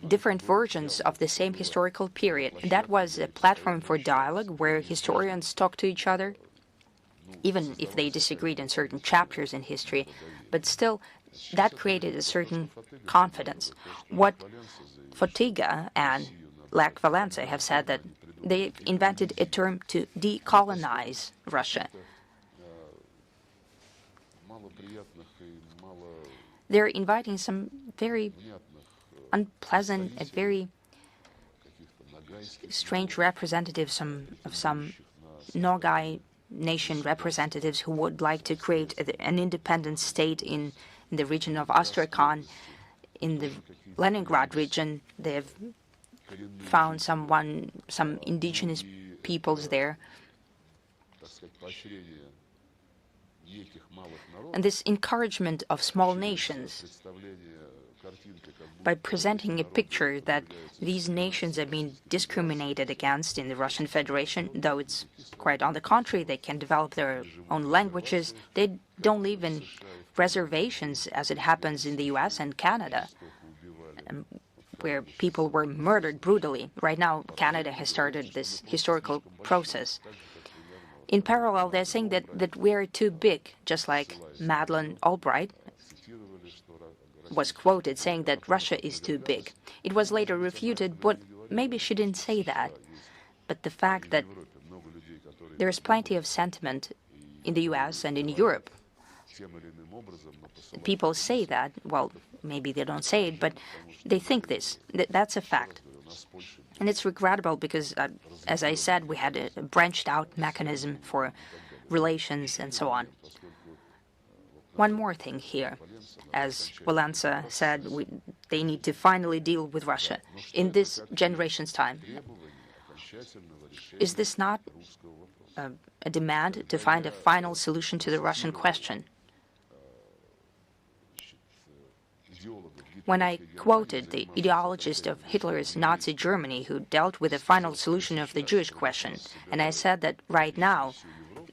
different versions of the same historical period. That was a platform for dialogue where historians talked to each other, even if they disagreed in certain chapters in history. But still, that created a certain confidence. What Fotyga and Lech Walesa have said that they invented a term to decolonize Russia. They're inviting some very unpleasant and very strange representatives of some Nogai nation representatives who would like to create an independent state in the region of Astrakhan. In the Leningrad region, they've found some indigenous peoples there. And this encouragement of small nations, by presenting a picture that these nations are being discriminated against in the Russian Federation, though it's quite on the contrary, they can develop their own languages. They don't live in reservations as it happens in the US and Canada, where people were murdered brutally. Right now, Canada has started this historical process. In parallel, they're saying that we're too big, just like Madeleine Albright was quoted saying that Russia is too big. It was later refuted, but maybe she didn't say that. But the fact that there's plenty of sentiment in the US and in Europe. People say that, well, maybe they don't say it, but they think this. That's a fact. And it's regrettable because, as I said, we had a branched out mechanism for relations and so on. One more thing here. As Walesa said, they need to finally deal with Russia in this generation's time. Is this not a demand to find a final solution to the Russian question? When I quoted the ideologist of Hitler's Nazi Germany who dealt with the final solution of the Jewish question, and I said that right now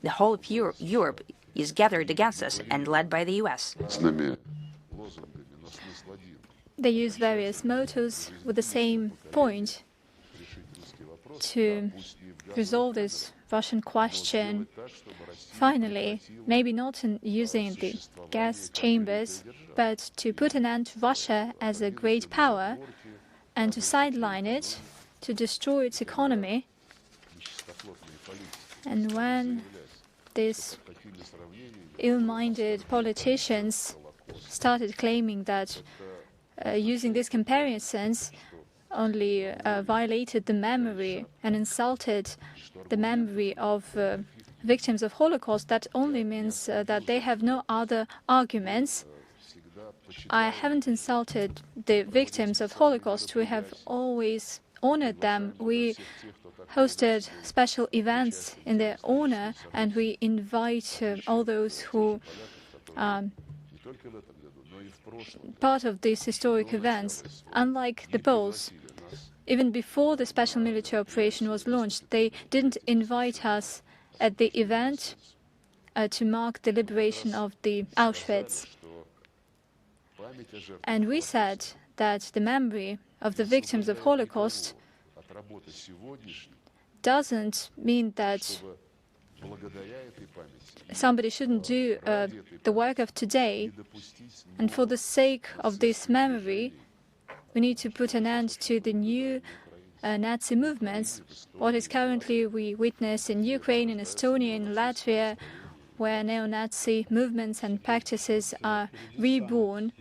the whole of Europe is gathered against us and led by the US. They use various mottos with the same point to resolve this Russian question. Finally, maybe not in using the gas chambers, but to put an end to Russia as a great power and to sideline it, to destroy its economy, And when these ill-minded politicians started claiming that using these comparisons only violated the memory and insulted the memory of victims of Holocaust, that only means that they have no other arguments. I haven't insulted the victims of Holocaust. We have always honored them. We hosted special events in their honor, and we invite all those who are part of these historic events. Unlike the Poles, even before the special military operation was launched, they didn't invite us at the event to mark the liberation of the Auschwitz. And we said that the memory of the victims of Holocaust doesn't mean that somebody shouldn't do the work of today. And for the sake of this memory, we need to put an end to the new Nazi movements. What is currently we witness in Ukraine, in Estonia, in Latvia, where neo-Nazi movements and practices are reborn.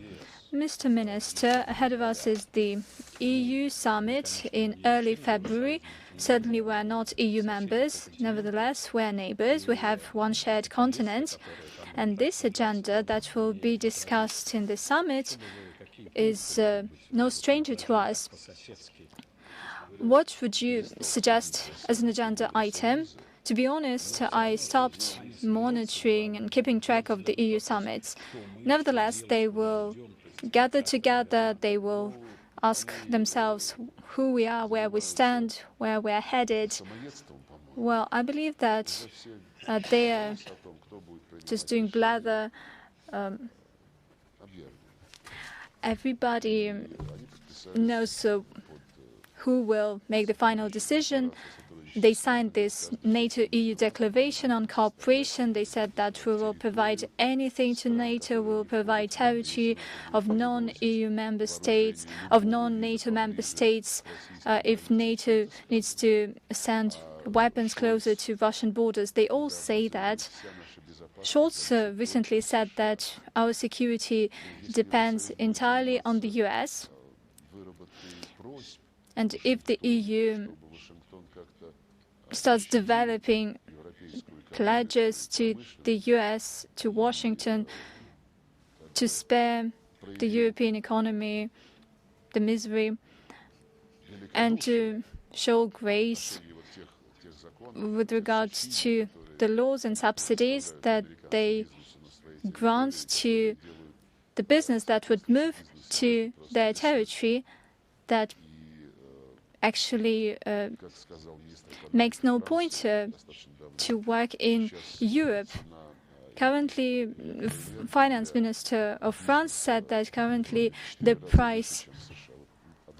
Mr. Minister, ahead of us is the EU summit in early February. Certainly we are not EU members. Nevertheless, we are neighbors. We have one shared continent. And this agenda that will be discussed in the summit is no stranger to us. What would you suggest as an agenda item? To be honest, I stopped monitoring and keeping track of the EU summits. Nevertheless, they will gather together, they will ask themselves who we are, where we stand, where we are headed. Well, I believe that they are just doing blather. Everybody knows who will make the final decision. They signed this NATO-EU declaration on cooperation. They said that we will provide anything to NATO. We will provide territory of non-EU member states, of non-NATO member states, if NATO needs to send weapons closer to Russian borders. They all say that. Scholz recently said that our security depends entirely on the US. And if the EU starts developing pledges to the US, to Washington, to spare the European economy the misery, and to show grace with regards to the laws and subsidies that they grant to the business that would move to their territory, that actually makes no point to work in Europe. Currently, Finance Minister of France said that currently the price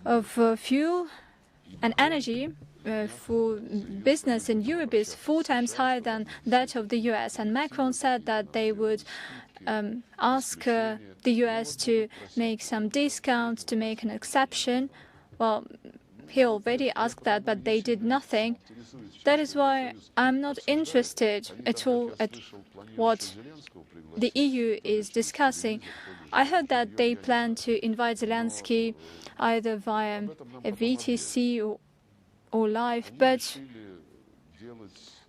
of fuel and energy for business in Europe is 4 times higher than that of the US. And Macron said that they would ask the US to make some discounts, to make an exception. Well, he already asked that, but they did nothing. That is why I'm not interested at all at what the EU is discussing. I heard that they plan to invite Zelensky either via a VTC or live, but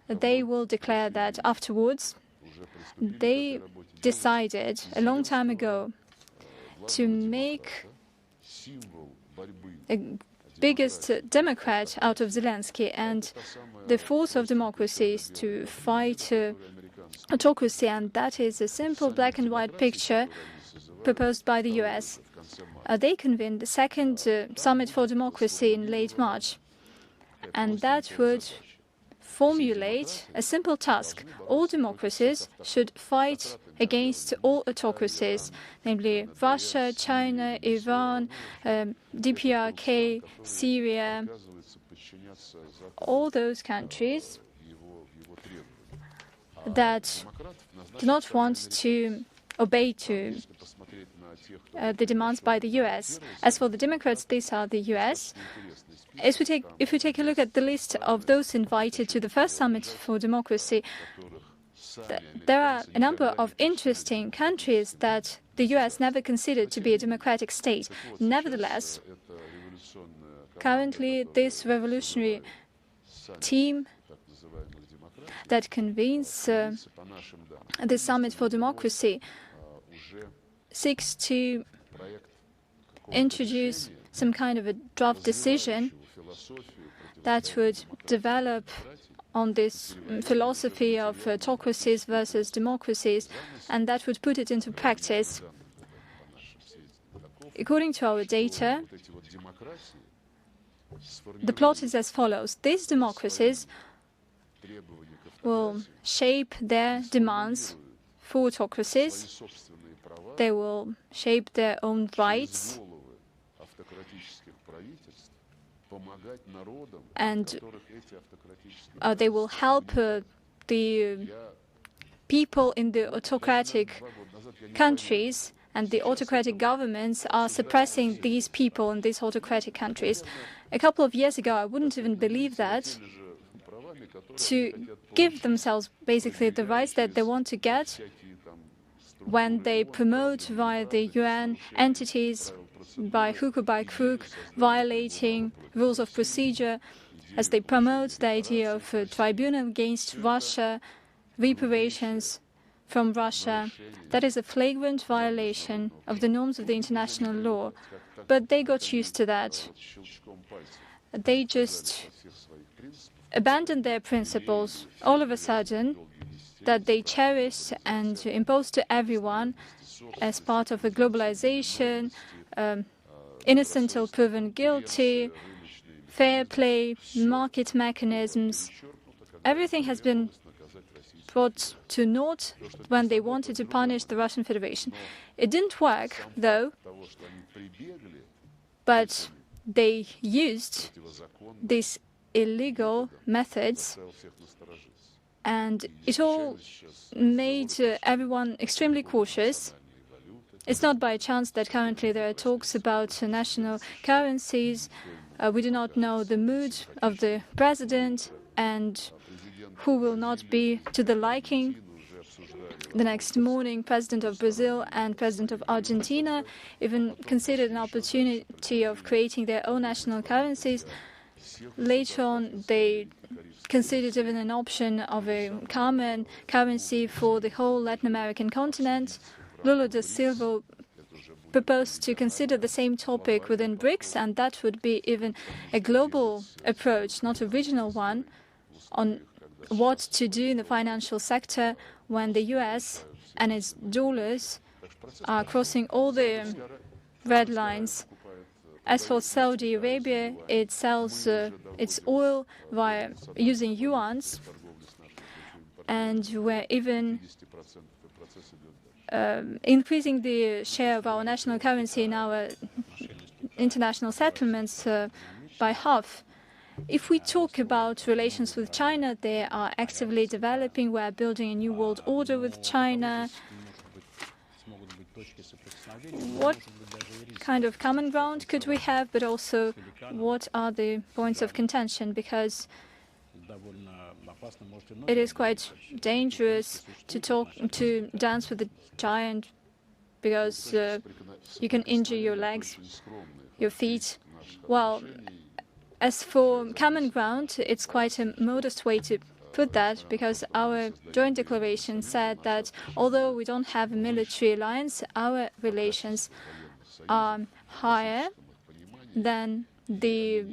they will declare that afterwards. They decided a long time ago to make a biggest Democrat out of Zelensky, and the force of democracy is to fight autocracy, and that is a simple black and white picture proposed by the US. They convened the second Summit for Democracy in late March, and that would formulate a simple task. All democracies should fight against all autocracies, namely Russia, China, Iran, DPRK, Syria, all those countries that do not want to obey to the demands by the US. As for the Democrats, these are the US. if we take a look at the list of those invited to the first summit for democracy, there are a number of interesting countries that the US never considered to be a democratic state. Nevertheless, currently this revolutionary team that convenes the Summit for Democracy seeks to introduce some kind of a draft decision that would develop on this philosophy of autocracies versus democracies, and that would put it into practice. According to our data, the plot is as follows. These democracies will shape their demands for autocracies. They will shape their own rights, and they will help the people in the autocratic countries, and the autocratic governments are suppressing these people in these autocratic countries. A couple of years ago, I wouldn't even believe that, to give themselves basically the rights that they want to get when they promote via the UN entities, by hook or by crook, violating rules of procedure, as they promote the idea of a tribunal against Russia, reparations from Russia. That is a flagrant violation of the norms of the international law. But they got used to that. They just abandoned their principles all of a sudden that they cherished and imposed to everyone as part of a globalization, innocent till proven guilty, fair play, market mechanisms. Everything has been brought to naught when they wanted to punish the Russian Federation. It didn't work, though, but they used these illegal methods, and it all made everyone extremely cautious. It's not by chance that currently there are talks about national currencies. We do not know the mood of the president and who will not be to the liking. The next morning, President of Brazil and President of Argentina even considered an opportunity of creating their own national currencies. Later on, they considered even an option of a common currency for the whole Latin American continent. Lula da Silva proposed to consider the same topic within BRICS, and that would be even a global approach, not a regional one, on what to do in the financial sector when the US and its dollars are crossing all the red lines. As for Saudi Arabia, it sells its oil via using yuans, and we're even increasing the share of our national currency in our international settlements by half. If we talk about relations with China, they are actively developing. We're building a new world order with China. What kind of common ground could we have, but also what are the points of contention? Because it is quite dangerous to dance with the giant, because you can injure your legs, your feet. Well, as for common ground, it's quite a modest way to put that, because our joint declaration said that although we don't have a military alliance, our relations are higher than the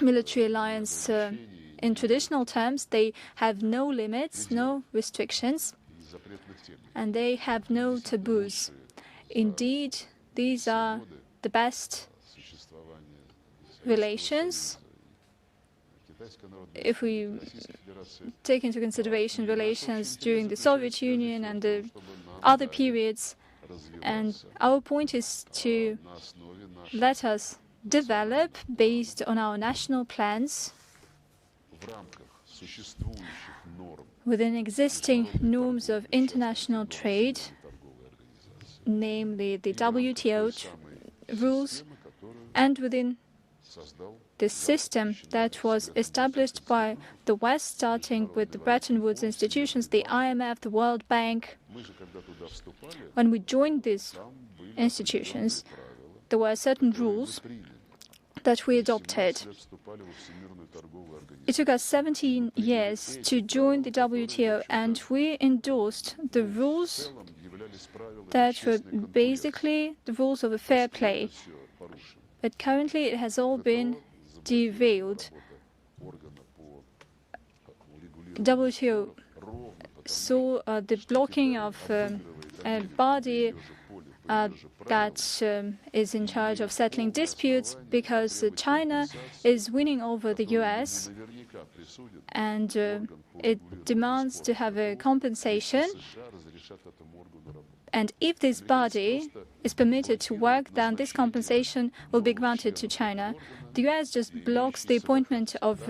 military alliance in traditional terms. They have no limits, no restrictions, and they have no taboos. Indeed, these are the best relations. If we take into consideration relations during the Soviet Union and the other periods, and our point is to let us develop based on our national plans within existing norms of international trade, namely the WTO rules, and within the system that was established by the West, starting with the Bretton Woods institutions, the IMF, the World Bank. When we joined these institutions, there were certain rules that we adopted. It took us 17 years to join the WTO, and we endorsed the rules that were basically the rules of a fair play. But currently it has all been derailed. WTO saw the blocking of a body that is in charge of settling disputes because China is winning over the US, and it demands to have a compensation. And if this body is permitted to work, then this compensation will be granted to China. The US just blocks the appointment of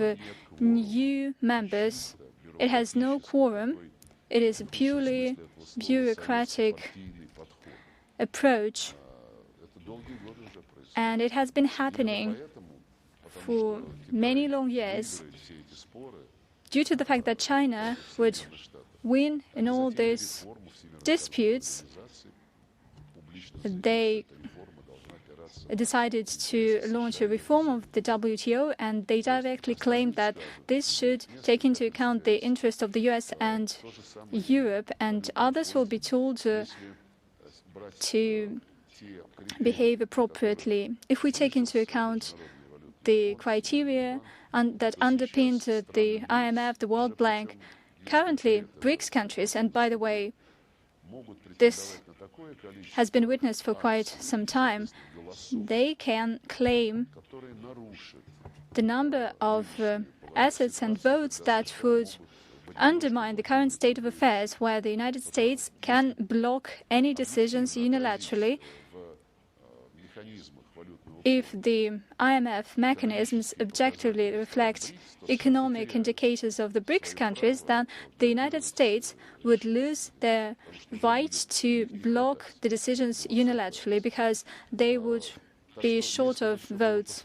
new members. It has no quorum. It is a purely bureaucratic approach. And it has been happening for many long years. Due to the fact that China would win in all these disputes, they decided to launch a reform of the WTO, and they directly claimed that this should take into account the interest of the US and Europe, and others will be told to behave appropriately. If we take into account the criteria that underpinned the IMF, the World Bank, currently BRICS countries, and by the way, this has been witnessed for quite some time, they can claim the number of assets and votes that would undermine the current state of affairs, where the United States can block any decisions unilaterally. If the IMF mechanisms objectively reflect economic indicators of the BRICS countries, then the United States would lose their right to block the decisions unilaterally because they would be short of votes.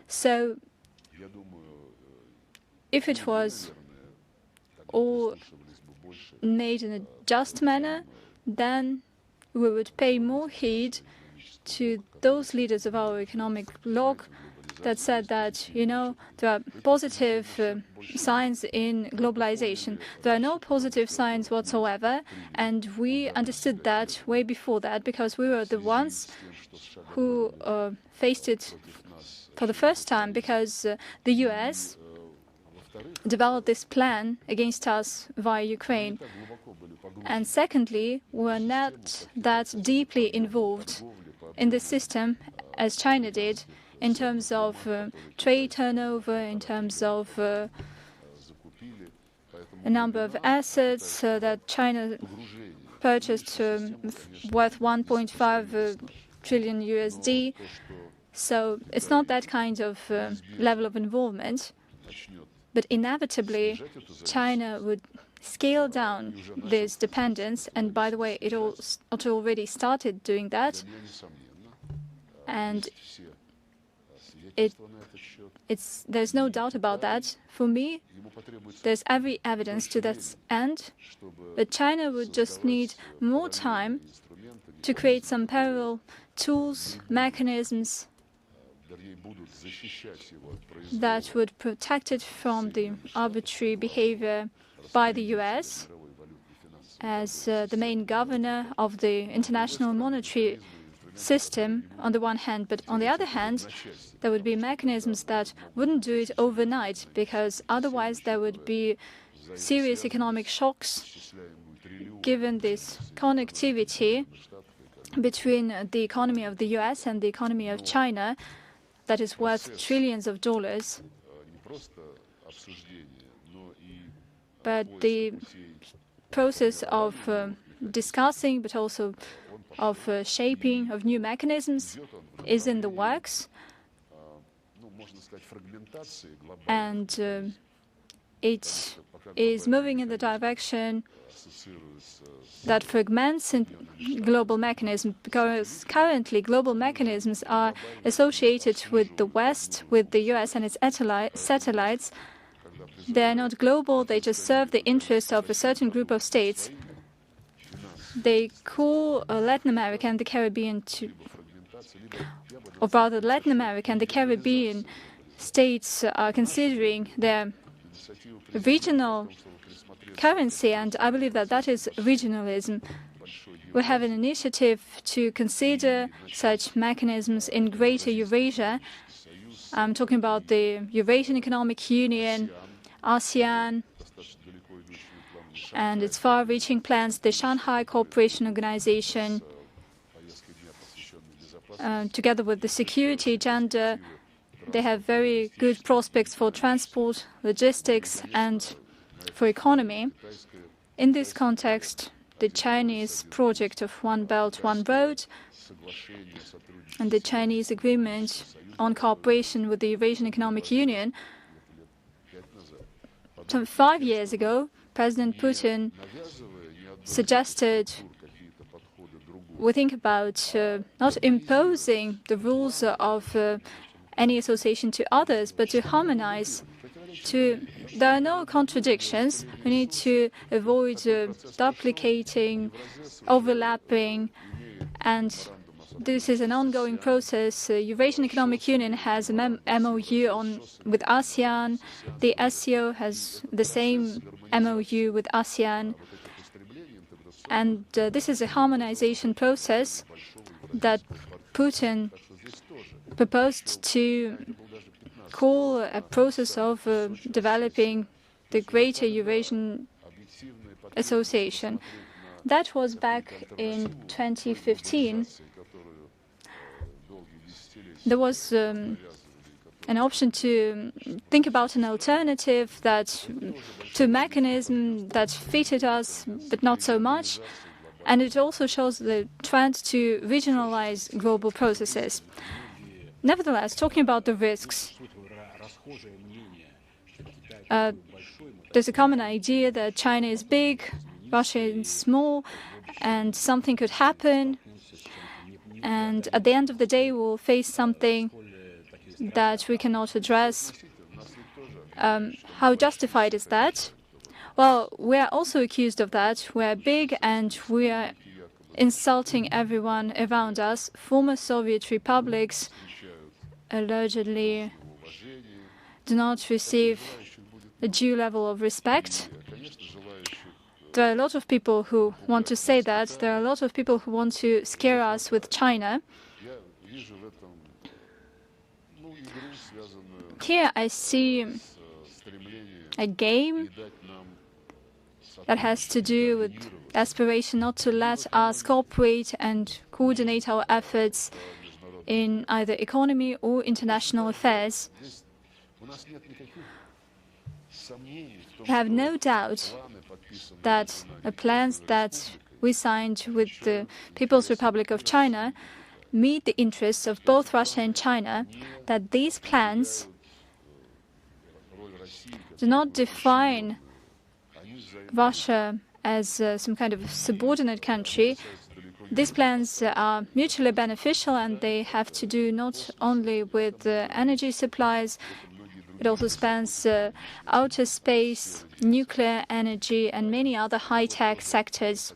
So, if it was all made in a just manner, then we would pay more heed to those leaders of our economic bloc that said that, there are positive signs in globalization. There are no positive signs whatsoever, and we understood that way before that because we were the ones who faced it for the first time, because the US developed this plan against us via Ukraine. And secondly, we're not that deeply involved in the system as China did, in terms of trade turnover, in terms of a number of assets that China purchased worth 1.5 trillion USD. So it's not that kind of level of involvement. But inevitably, China would scale down this dependence. And by the way, it already started doing that. And there's no doubt about that. For me, there's every evidence to that end. But China would just need more time to create some parallel tools, mechanisms that would protect it from the arbitrary behavior by the US as the main governor of the international monetary system on the one hand, but on the other hand, there would be mechanisms that wouldn't do it overnight, because otherwise there would be serious economic shocks given this connectivity between the economy of the US and the economy of China that is worth trillions of dollars. But the process of discussing, but also of shaping of new mechanisms is in the works. And it is moving in the direction that fragments in global mechanisms, because currently global mechanisms are associated with the West, with the US and its satellites. They are not global, they just serve the interests of a certain group of states. They call Latin America and the Caribbean or rather Latin America and the Caribbean states are considering their regional currency, and I believe that that is regionalism. We have an initiative to consider such mechanisms in Greater Eurasia. I'm talking about the Eurasian Economic Union, ASEAN, and its far-reaching plans, the Shanghai Cooperation Organization, together with the security agenda. They have very good prospects for transport, logistics, and for economy. In this context, the Chinese project of One Belt, One Road and the Chinese agreement on cooperation with the Eurasian Economic Union. Some 5 years ago, President Putin suggested we think about not imposing the rules of any association to others, but to harmonize. There are no contradictions. We need to avoid duplicating, overlapping, and this is an ongoing process. Eurasian Economic Union has an MOU with ASEAN. The SCO has the same MOU with ASEAN. And this is a harmonization process that Putin proposed to call a process of developing the Greater Eurasian Association. That was back in 2015. There was an option to think about an alternative to a mechanism that fitted us, but not so much. And it also shows the trend to regionalize global processes. Nevertheless, talking about the risks, there's a common idea that China is big, Russia is small, and something could happen. And at the end of the day, we'll face something that we cannot address. How justified is that? Well, we are also accused of that. We are big and we are insulting everyone around us. Former Soviet republics allegedly do not receive a due level of respect. There are a lot of people who want to say that. There are a lot of people who want to scare us with China. Here I see a game that has to do with aspiration not to let us cooperate and coordinate our efforts in either economy or international affairs. I have no doubt that the plans that we signed with the People's Republic of China meet the interests of both Russia and China, that these plans do not define Russia as some kind of subordinate country. These plans are mutually beneficial, and they have to do not only with energy supplies. It also spans outer space, nuclear energy, and many other high-tech sectors.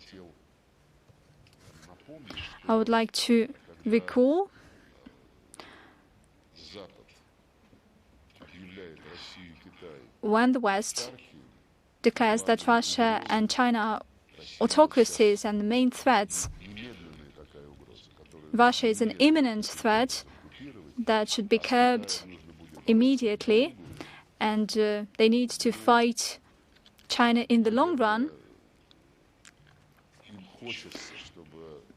I would like to recall when the West declares that Russia and China are autocracies and the main threats, Russia is an imminent threat that should be curbed immediately, and they need to fight China in the long run.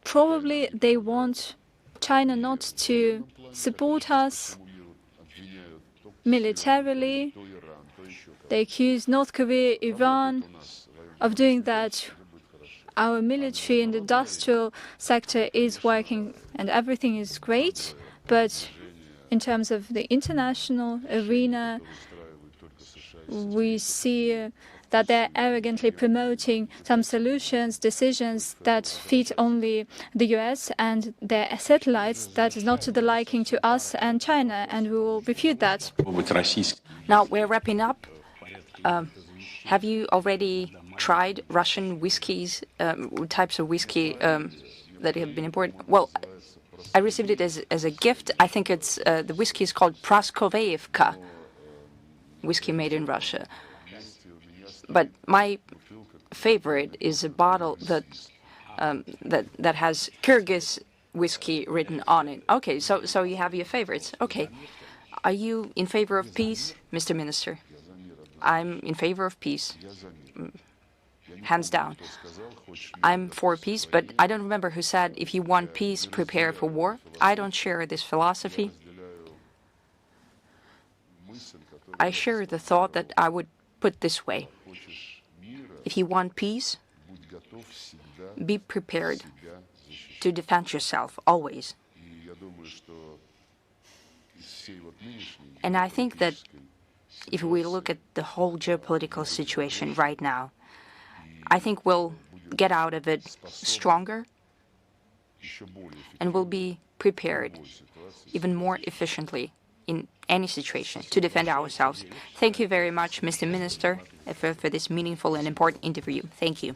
Probably they want China not to support us militarily. They accuse North Korea, Iran of doing that. Our military and industrial sector is working and everything is great, but in terms of the international arena, we see that they're arrogantly promoting some solutions, decisions that fit only the US and their satellites that is not to the liking to us and China, and we will refute that. Now we're wrapping up. Have you already tried Russian whiskeys, types of whiskey that have been imported? Well, I received it as a gift. I think it's the whiskey is called Praskoveevka, whiskey made in Russia. But my favorite is a bottle that that has Kyrgyz whiskey written on it. Okay, so you have your favorites. Okay, are you in favor of peace, Mr. Minister? I'm in favor of peace, hands down. I'm for peace, but I don't remember who said, if you want peace, prepare for war. I don't share this philosophy. I share the thought that I would put this way. If you want peace, be prepared to defend yourself, always. And I think that if we look at the whole geopolitical situation right now, I think we'll get out of it stronger and we'll be prepared even more efficiently in any situation to defend ourselves. Thank you very much, Mr. Minister, for this meaningful and important interview. Thank you.